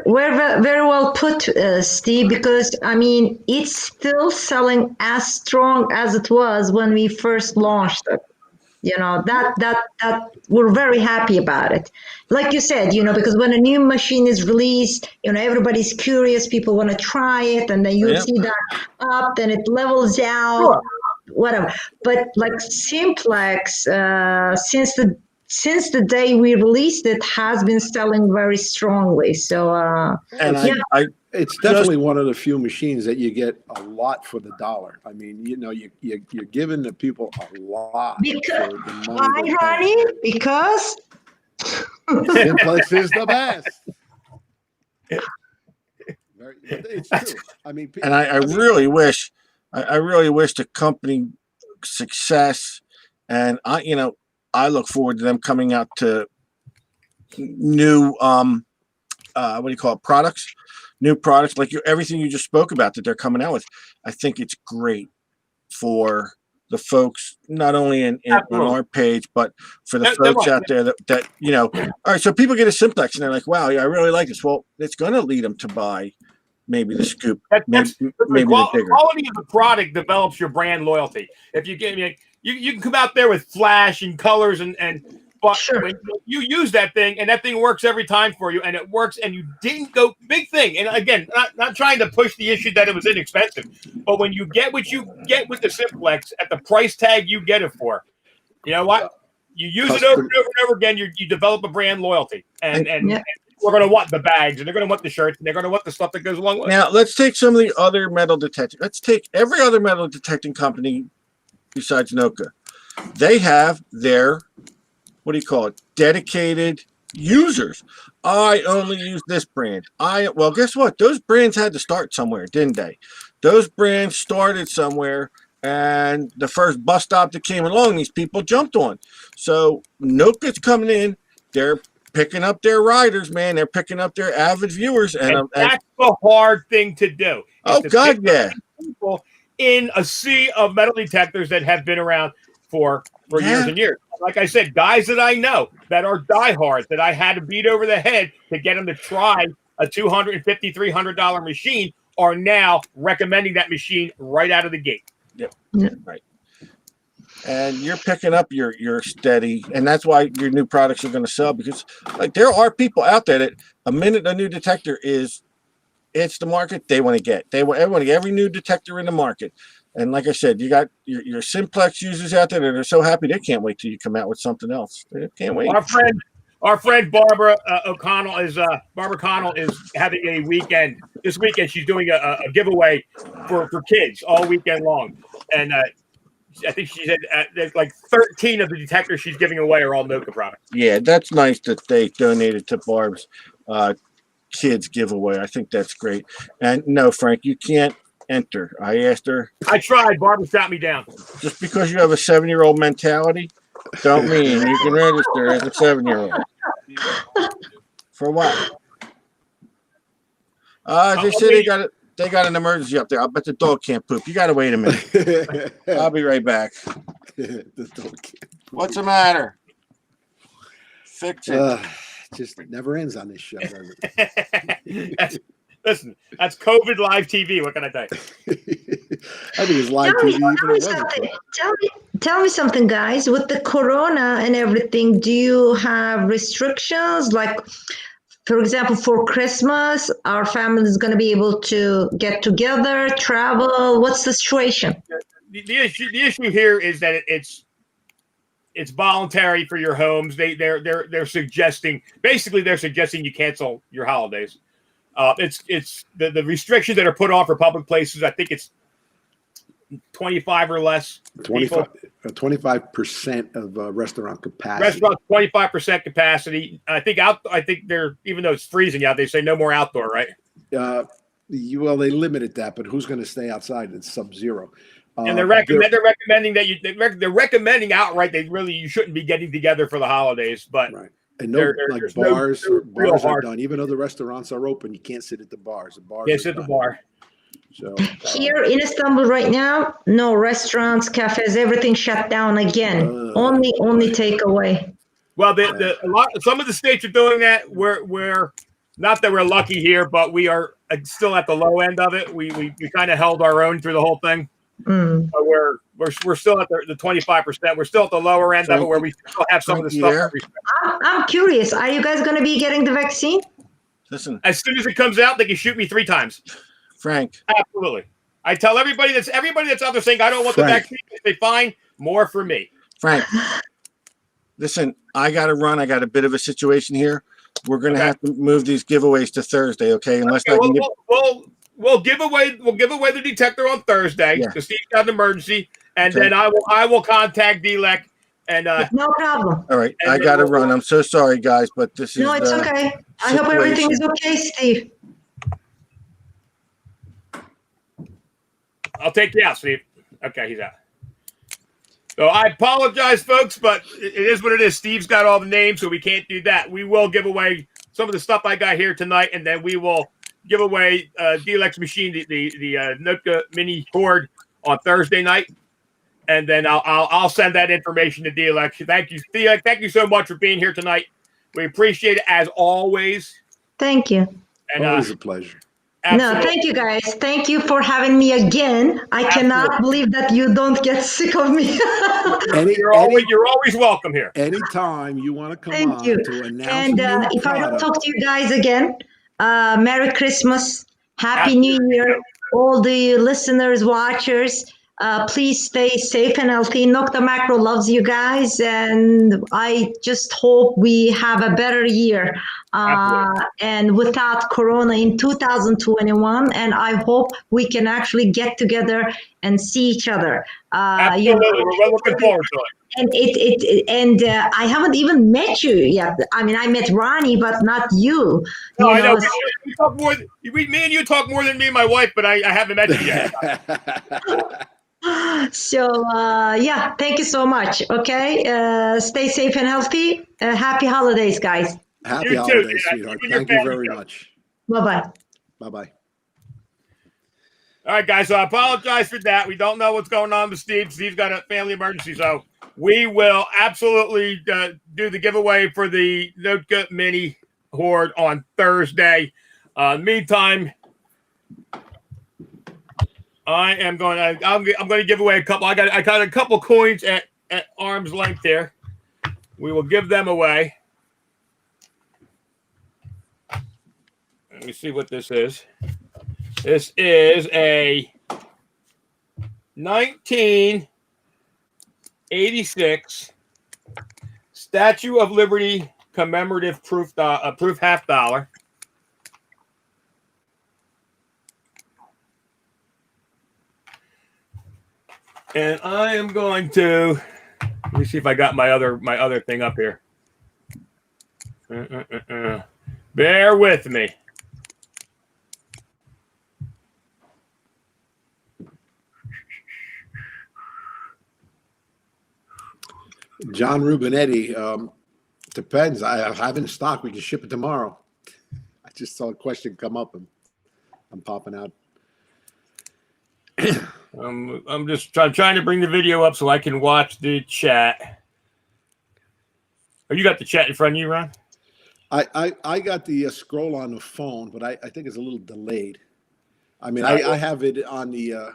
listen- Very well put, Steve. Because I mean, it's still selling as strong as it was when we first launched it. You know that we're very happy about it. Like you said, because when a new machine is released, everybody's curious. People want to try it, and then you Yeah. see that up, then it levels out. Sure. Whatever. But like Simplex, since the day we released it, has been selling very strongly. So And yeah. It's definitely one of the few machines that you get a lot for the dollar. I mean, you're giving the people a lot Because for the money why, they're paying. honey? Because Simplex is the best. It's true. I mean, And I really wish the company success, and I look forward to them coming out to new what do you call it, products, new products like everything you just spoke about that they're coming out with. I think it's great for the folks, not only on our page, but for the folks out there that all right, so people get a Simplex and they're like, wow, yeah, I really like this. Well, it's going to lead them to buy maybe the Scoop, maybe The the bigger. quality of the product develops your brand loyalty. If you get you can come out there with flash and colors but Sure. when you use that thing and that thing works every time for you, and it works, and you didn't go big thing. And again, not trying to push the issue that it was inexpensive, but when you get what you get with the Simplex at the price tag you get it for, you know what? You use it over and over and over again. You develop a brand loyalty, and Yeah. we're going to want the bags, and they're going to want the shirts, and they're going to want the stuff that goes along with it. Now let's take some of the other metal detecting. Let's take every other metal detecting company besides Noka. They have their, what do you call it, dedicated users. I only use this brand. Well, guess what? Those brands had to start somewhere, didn't they? Those brands started somewhere, and the first bus stop that came along, these people jumped on. So Noka's coming in. They're picking up their riders, man. They're picking up their avid viewers, And that's the hard thing to do. Oh, to God, pick yeah. People in a sea of metal detectors that have been around for years and years. Like I said, guys that I know that are diehards that I had to beat over the head to get them to try a $250, $300 machine are now recommending that machine right out of the gate. Yep. Yeah. Right. And you're picking up your steady, and that's why your new products are going to sell, because like there are people out there that a minute a new detector it's the market they want to get. Everyone to get every new detector in the market. And like I said, you got your Simplex users out there that are so happy they can't wait till you come out with something else. They can't wait. Our friend Barbara Connell is having a weekend. This weekend she's doing a giveaway for kids all weekend long, and I think she said there's like 13 of the detectors she's giving away are all Noka products. Yeah, that's nice that they donated to Barb's kids giveaway. I think that's great. And no, Frank, you can't enter. I asked her. I tried. Barbara shot me down. Just because you have a 7-year-old mentality, don't mean you can register as a 7-year-old. For what? They say they got an emergency up there. I bet the dog can't poop. You got to wait a minute. I'll be right back. What's the matter? Fix it. Just never ends on this show, does it? Listen, that's COVID live TV. What can I tell you? I think it's live TV. Tell me something, guys. With the corona and everything, do you have restrictions? Like, for example, for Christmas, our family is going to be able to get together, travel. What's the situation? The issue here is that it's voluntary for your homes. They're suggesting you cancel your holidays. It's the restrictions that are put on for public places. I think it's 25 or less. 25% of restaurant capacity. Restaurants 25% capacity. I think they're, even though it's freezing out, they say no more outdoor, right? Well, they limited that, but who's going to stay outside? It's sub-zero. And they're recommending that they're recommending outright you shouldn't be getting together for the holidays, but right. And bars are done. Even though the restaurants are open, you can't sit at the bars. The bars can't sit at the bar. So Here in Istanbul right now, no restaurants, cafes, everything shut down again. Only takeaway. Well, some of the states are doing that. We're not that we're lucky here, but we are still at the low end of it. We kind of held our own through the whole thing. Mm. So we're still at the 25%. We're still at the lower end of it, where we still have some of the stuff. I'm curious. Are you guys going to be getting the vaccine? Listen, as soon as it comes out, they can shoot me 3 times. Frank. Absolutely. I tell everybody that's out there saying I don't want the vaccine. They say fine, more for me. Frank, listen, I got to run. I got a bit of a situation here. We're going to have to move these giveaways to Thursday, okay? We'll give away the detector on Thursday. Yeah. The Steve's got an emergency, and then I will contact DLEC. And no problem. All right, I got to run. I'm so sorry, guys, but this is no, it's okay. I hope everything is okay, Steve. I'll take you out, Steve. Okay, he's out. So I apologize, folks, but it is what it is. Steve's got all the names, so we can't do that. We will give away some of the stuff I got here tonight, and then we will give away DLEX machine, the Notka Mini Horde on Thursday night, and then I'll send that information to DLEX. Thank you, DLEX. Thank you so much for being here tonight. We appreciate it as always. Thank you. And always a pleasure. Absolutely. No, thank you guys. Thank you for having me again. I cannot believe that you don't get sick of me. You're always welcome here. Anytime you want to come Thank you. to announce and if I don't talk to you guys again, Merry Christmas, Happy New Year, all the listeners, watchers. Please stay safe and healthy. Nokta Macro loves you guys, and I just hope we have a better year and without Corona in 2021. And I hope we can actually get together and see each other. Absolutely, we're looking forward to it. And I haven't even met you yet. I mean, I met Ronnie, but not you. No, I know. We talk more. Me and you talk more than me and my wife, but I haven't met you yet. So, thank you so much. Okay. Stay safe and healthy. Happy holidays, guys. Happy holidays, sweetheart. Thank you very much. Bye-bye. Bye-bye. All right, guys. So I apologize for that. We don't know what's going on with Steve. Steve's got a family emergency. So we will absolutely do the giveaway for the Notka Mini Horde on Thursday. Meantime, I'm going to give away a couple. I got a couple coins at arm's length here. We will give them away. Let me see what this is. This is a 1986 Statue of Liberty commemorative proof $50. And I am going to let me see if I got my other thing up here. Bear with me. John Rubinetti, depends. I have it in stock. We can ship it tomorrow. I just saw a question come up and I'm popping out. I'm just trying to bring the video up so I can watch the chat. Oh, you got the chat in front of you, Ron? I got the scroll on the phone, but I think it's a little delayed. I mean, I have it on the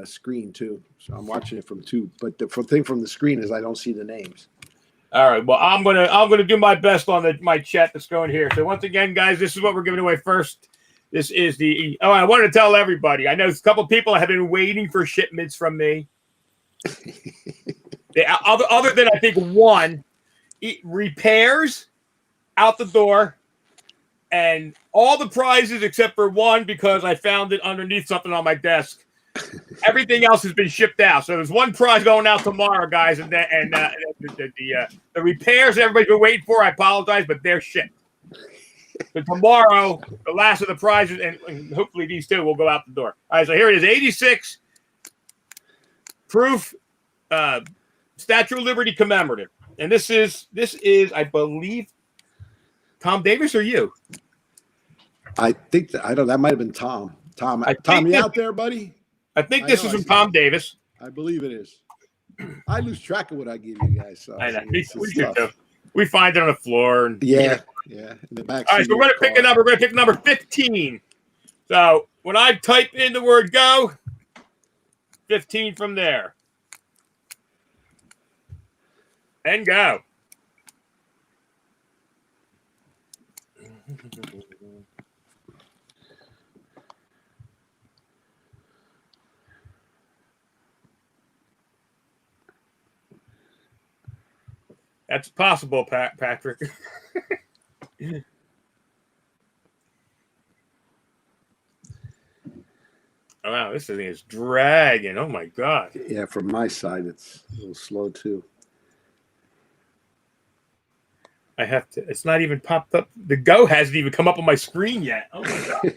screen too, so I'm watching it from two. But the thing from the screen is I don't see the names. All right. Well, I'm gonna do my best on my chat that's going here. So once again, guys, this is what we're giving away first. This is I wanted to tell everybody. I know a couple people have been waiting for shipments from me. Other than I think one, repairs out the door, and all the prizes except for one because I found it underneath something on my desk. Everything else has been shipped out. So there's one prize going out tomorrow, guys, and the repairs everybody's been waiting for. I apologize, but they're shipped. So tomorrow, the last of the prizes, and hopefully these two will go out the door. All right, so here it is, 86 proof Statue of Liberty commemorative, and this is I believe Tom Davis or you. I think that might have been Tom. Tom, you out there, buddy? I think this is from Tom Davis. I believe it is. I lose track of what I give you guys. So I know. We find it on the floor. And, yeah. In the back. All right, so we're going to pick a number. We're going to pick number 15. So when I type in the word go, 15 from there. And go. That's possible, Patrick. Oh, wow, this thing is dragging. Oh, my God. Yeah, from my side, it's a little slow, too. I have to. It's not even popped up. The go hasn't even come up on my screen yet. Oh, my God.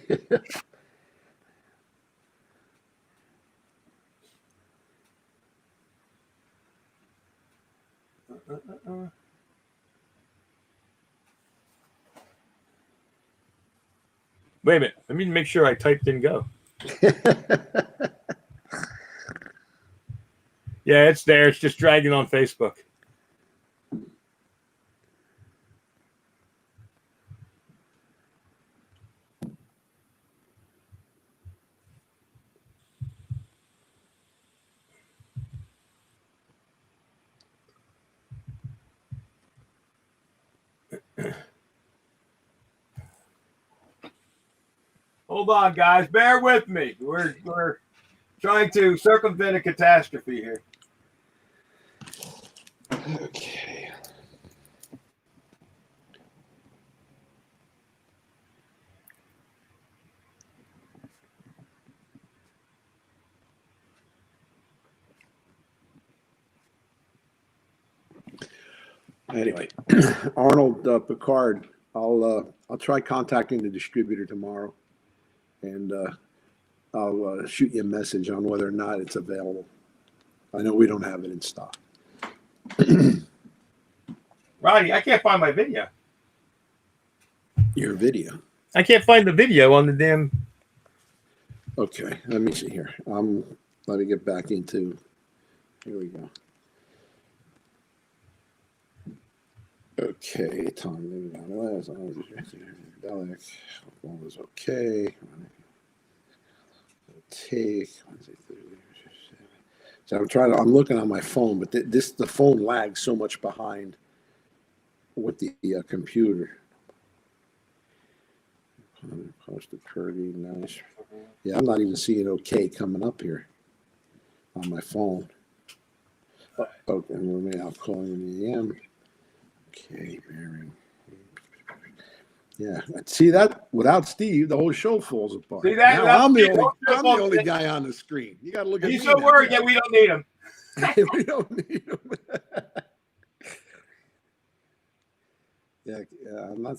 Wait a minute. Let me make sure I typed in go. Yeah, it's there. It's just dragging on Facebook. Hold on, guys. Bear with me. We're trying to circumvent a catastrophe here. Okay. Anyway, Arnold Picard, I'll try contacting the distributor tomorrow, and I'll shoot you a message on whether or not it's available. I know we don't have it in stock. Roddy, I can't find my video. Your video. I can't find the video on the damn. Okay, let me see here. Let me get back into. Here we go. Okay, Tom. Was okay. Take. So I'm looking on my phone, but the phone lags so much behind with the computer. Posted Kirby, nice. Yeah, I'm not even seeing okay coming up here on my phone. Okay, I'll call in the AM. Okay, Baron. Yeah, see that without Steve, the whole show falls apart. See that? Now I'm the only guy on the screen. You got to look at me. He's so worried that we don't need him. We don't need him. Yeah, I'm not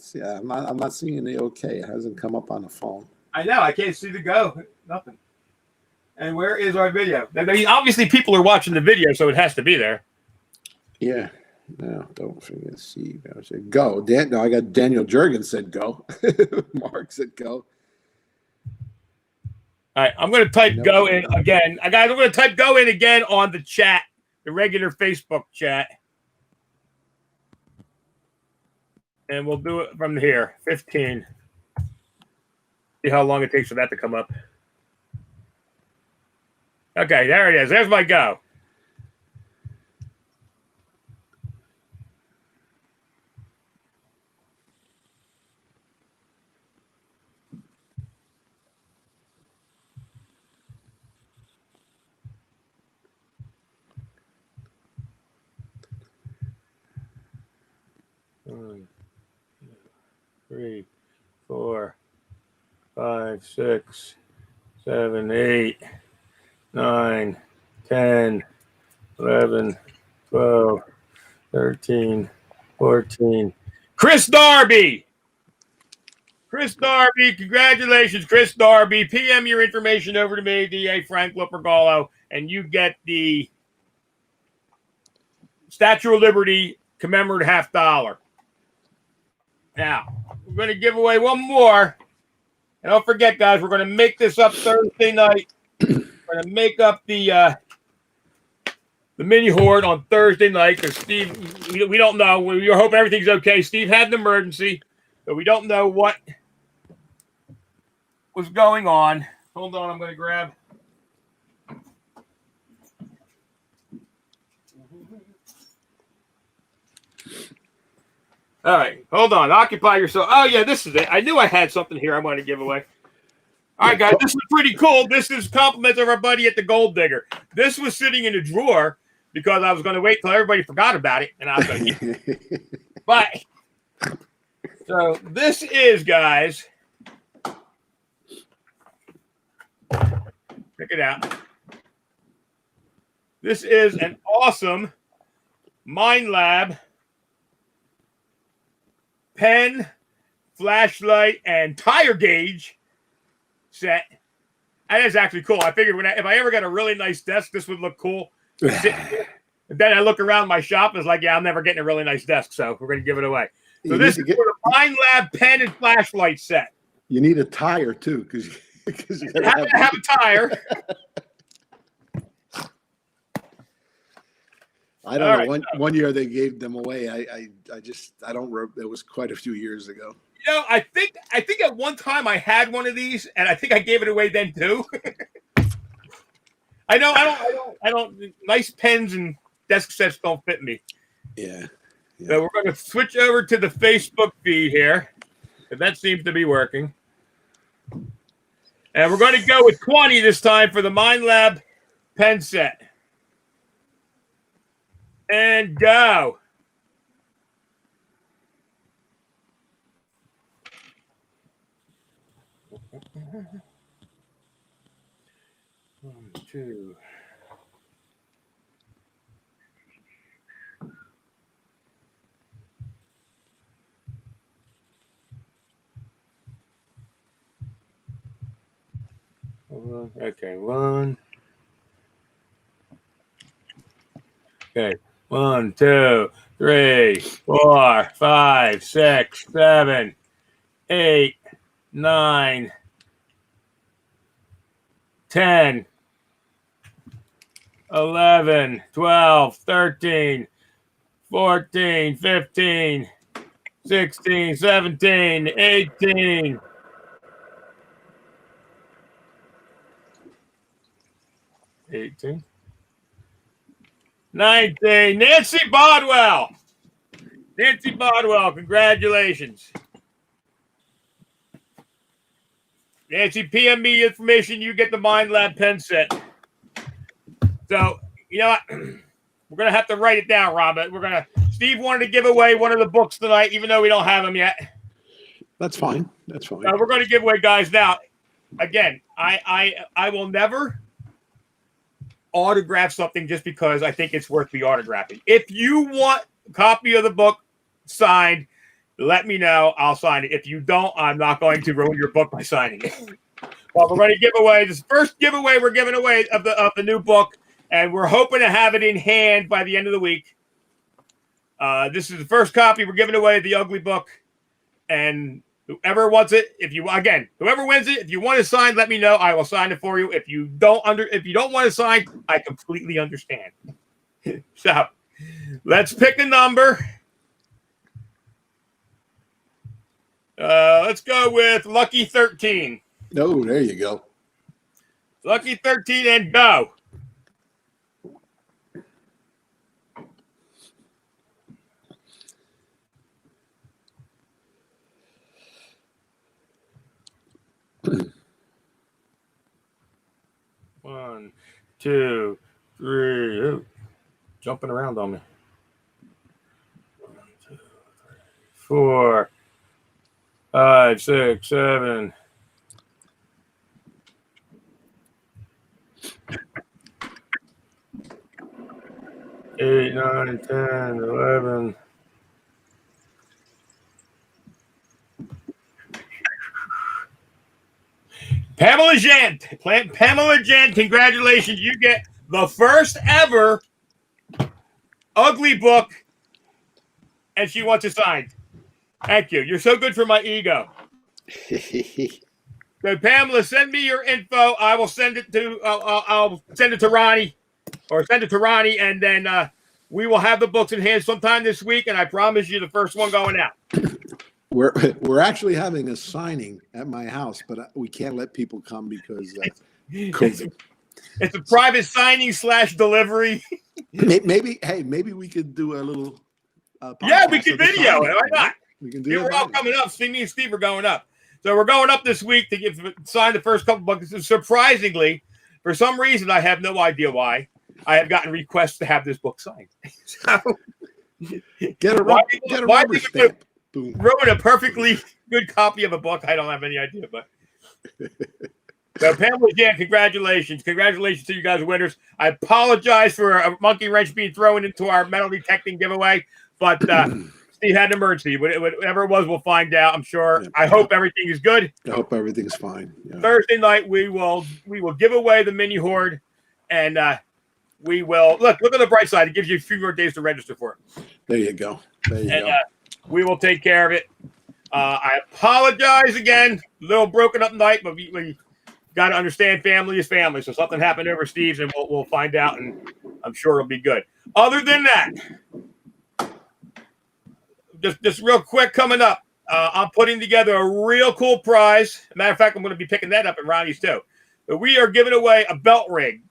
seeing the okay. It hasn't come up on the phone. I know. I can't see the go. Nothing. And where is our video? Obviously, people are watching the video, so it has to be there. Yeah. No, don't forget Steve. I said go. No, I got Daniel Jurgen said go. Mark said go. All right, I'm going to type go in again. Guys, I'm going to type go in again on the chat, the regular Facebook chat. And we'll do it from here. 15. See how long it takes for that to come up. Okay, there it is. There's my go. 1, 2, 3, 4, 5, 6, 7, 8, 9, 10, 11, 12, 13, 14. Chris Darby. Chris Darby, congratulations, Chris Darby. PM your information over to me, DA Frank Lupergallo, and you get the Statue of Liberty commemorative $50. Now, we're going to give away one more. And don't forget, guys, we're going to make this up Thursday night. We're going to make up the mini horde on Thursday night because Steve, we don't know. We were hoping everything's okay. Steve had an emergency, but we don't know what was going on. Hold on, I'm going to grab. All right, hold on. Occupy yourself. Oh, yeah, this is it. I knew I had something here I wanted to give away. All right, guys, this is pretty cool. This is compliments of our buddy at the Gold Digger. This was sitting in a drawer because I was going to wait till everybody forgot about it, and I was going to But, so this is, guys, check it out. This is an awesome Mind Lab pen, flashlight, and tire gauge set. That is actually cool. I figured if I ever got a really nice desk, this would look cool. And then I look around my shop and it's like, yeah, I'm never getting a really nice desk, so we're going to give it away. So this is for the Mind Lab pen and flashlight set. You need a tire too, because you have to have a tire. I don't know. One year they gave them away. I don't remember. It was quite a few years ago. You know, I think at one time I had one of these, and I think I gave it away then too. I don't. Nice pens and desk sets don't fit me. Yeah. So we're going to switch over to the Facebook feed here, and that seems to be working. And we're going to go with 20 this time for the Mind Lab pen set. And go. One, two. Okay, one. Okay, 1, 2, 3, 4, 5, 6, 7, 8, 9, 10, 11, 12, 13, 14, 15, 16, 17, 18. 18. 19. Nancy Bodwell. Nancy Bodwell, congratulations. Nancy, PM me information. You get the Mind Lab pen set. So, you know what? We're going to have to write it down, Rob. Steve wanted to give away one of the books tonight, even though we don't have them yet. That's fine. That's fine. We're going to give away, guys. Now, again, I will never autograph something just because I think it's worth the autographing. If you want a copy of the book signed, let me know. I'll sign it. If you don't, I'm not going to ruin your book by signing it. Well, we're going to give away this first giveaway we're giving away of the new book, and we're hoping to have it in hand by the end of the week. This is the first copy we're giving away of the Ugly Book, and whoever wants it, whoever wins it, if you want to sign, let me know. I will sign it for you. If you don't want to sign, I completely understand. So, let's pick a number. Let's go with Lucky 13. Oh, there you go. Lucky 13 and go. One, two, three. Ooh, jumping around on me. 1, 2, 3, 4, 5, 6, 7. Eight, 9, 10, 11. Pamela Jant. Pamela Jant, congratulations. You get the first ever ugly book, and she wants it signed. Thank you. You're so good for my ego. So Pamela, send me your info. I will send it to I'll send it to Ronnie, or send it to Ronnie, and then we will have the books in hand sometime this week. And I promise you, the first one going out. We're actually having a signing at my house, but we can't let people come because COVID. It's a private signing / delivery. Maybe we could do a little. Yeah, we could video it. Why not? We can do it. We're all coming up. See, me and Steve are going up. So we're going up this week to sign the first couple books. Surprisingly, for some reason, I have no idea why, I have gotten requests to have this book signed. So, get a rubber stamp. Boom. Ruin a perfectly good copy of a book. I don't have any idea, but. So Pamela, yeah, congratulations. Congratulations to you guys winners. I apologize for a monkey wrench being thrown into our metal detecting giveaway, but Steve had an emergency. Whatever it was, we'll find out, I'm sure. Yeah. I hope everything is good. I hope everything's fine. Yeah. Thursday night, we will give away the mini hoard, and we will look at the bright side. It gives you a few more days to register for it. There you go. We will take care of it. I apologize again. A little broken up night, but we got to understand family is family. So something happened over Steve's, and we'll find out, and I'm sure it'll be good. Other than that, just real quick coming up, I'm putting together a real cool prize. Matter of fact, I'm going to be picking that up at Ronnie's too. But we are giving away a belt rig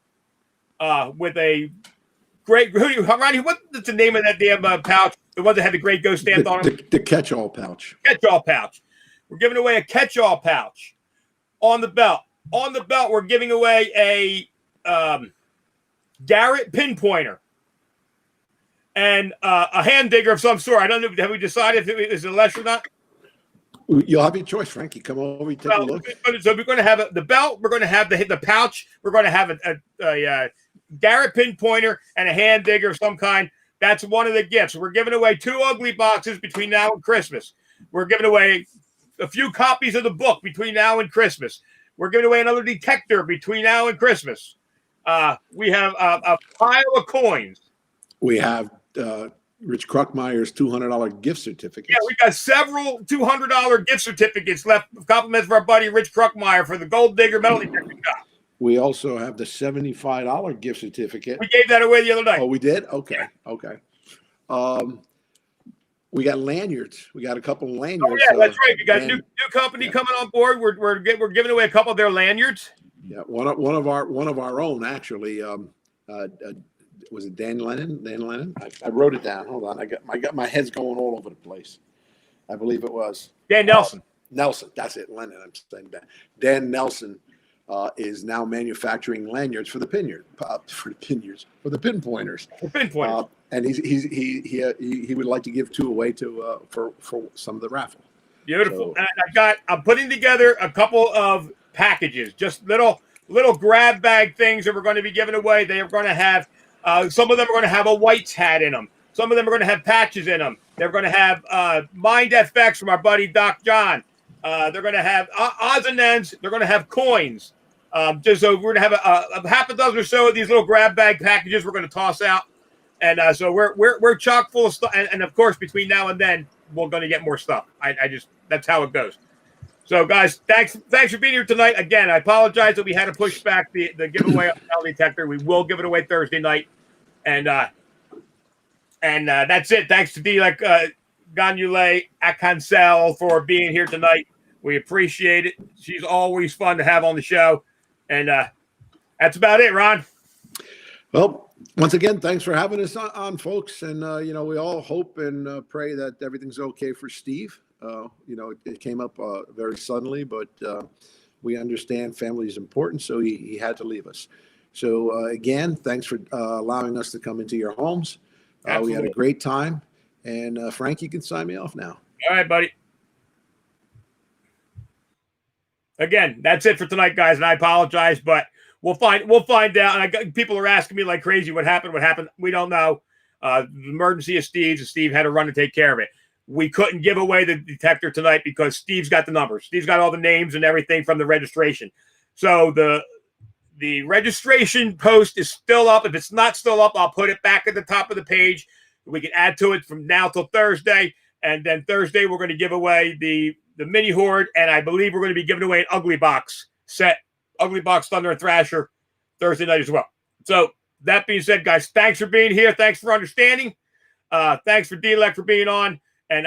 with a great. Ronnie, what's the name of that damn pouch? The one that had the Great Ghost stamped on it? The catch-all pouch. Catch-all pouch. We're giving away a catch-all pouch on the belt. On the belt, we're giving away a Garrett pinpointer and a hand digger of some sort. I don't know. Have we decided if it is a less or not? You'll have your choice, Frankie. Come over, take a look. So we're going to have the belt. We're going to have the pouch. We're going to have a Garrett pinpointer and a hand digger of some kind. That's one of the gifts. We're giving away 2 ugly boxes between now and Christmas. We're giving away a few copies of the book between now and Christmas. We're giving away another detector between now and Christmas. We have a pile of coins. We have Rich Kruckmeyer's $200 gift certificate. Yeah, we got several $200 gift certificates left. Compliments for our buddy Rich Kruckmeyer for the Gold Digger Metal Detector shop. We also have the $75 gift certificate. We gave that away the other night. Oh, we did? Okay. We got lanyards. We got a couple of lanyards. Oh, yeah, that's right. We got a new company coming on board. We're giving away a couple of their lanyards. Yeah, one of our own actually. Was it Dan Lennon? Dan Lennon? I wrote it down. Hold on. I got my head's going all over the place. I believe it was Dan Nelson. Nelson. That's it. Lennon. I'm saying that. Dan Nelson is now manufacturing lanyards for the pinpointers. For pinpointers. And he would like to give 2 away to for some of the raffle. Beautiful. So, and I'm putting together a couple of packages, just little grab bag things that we're going to be giving away. They are going to have some of them are going to have a White's hat in them. Some of them are going to have patches in them. They're going to have Mind FX from our buddy Doc John. They're going to have odds and ends. They're going to have coins. Just so we're going to have a half a dozen or so of these little grab bag packages we're going to toss out. And so we're chock full of stuff. And of course, between now and then, we're going to get more stuff. I just that's how it goes. So, guys, thanks for being here tonight. Again, I apologize that we had to push back the giveaway of the metal detector. We will give it away Thursday night. And that's it. Thanks to Dilek Ganule Akansel for being here tonight. We appreciate it. She's always fun to have on the show. And that's about it, Ron. Well, once again, thanks for having us on, folks. And, we all hope and pray that everything's okay for Steve. It came up very suddenly, but we understand family is important, so he had to leave us. So, again, thanks for allowing us to come into your homes. We had a great time. And, Frank, you can sign me off now. All right, buddy. Again, that's it for tonight, guys, and I apologize, but we'll find out. And people are asking me like crazy, what happened? What happened? We don't know. The emergency of Steve's, and Steve had to run to take care of it. We couldn't give away the detector tonight because Steve's got the numbers. Steve's got all the names and everything from the registration. So the registration post is still up. If it's not still up, I'll put it back at the top of the page. We can add to it from now till Thursday. And then Thursday, we're going to give away the mini horde. And I believe we're going to be giving away an Ugly Box set, Ugly Box Thunder and Thrasher Thursday night as well. So that being said, guys, thanks for being here. Thanks for understanding. Thanks for D-Lec for being on. And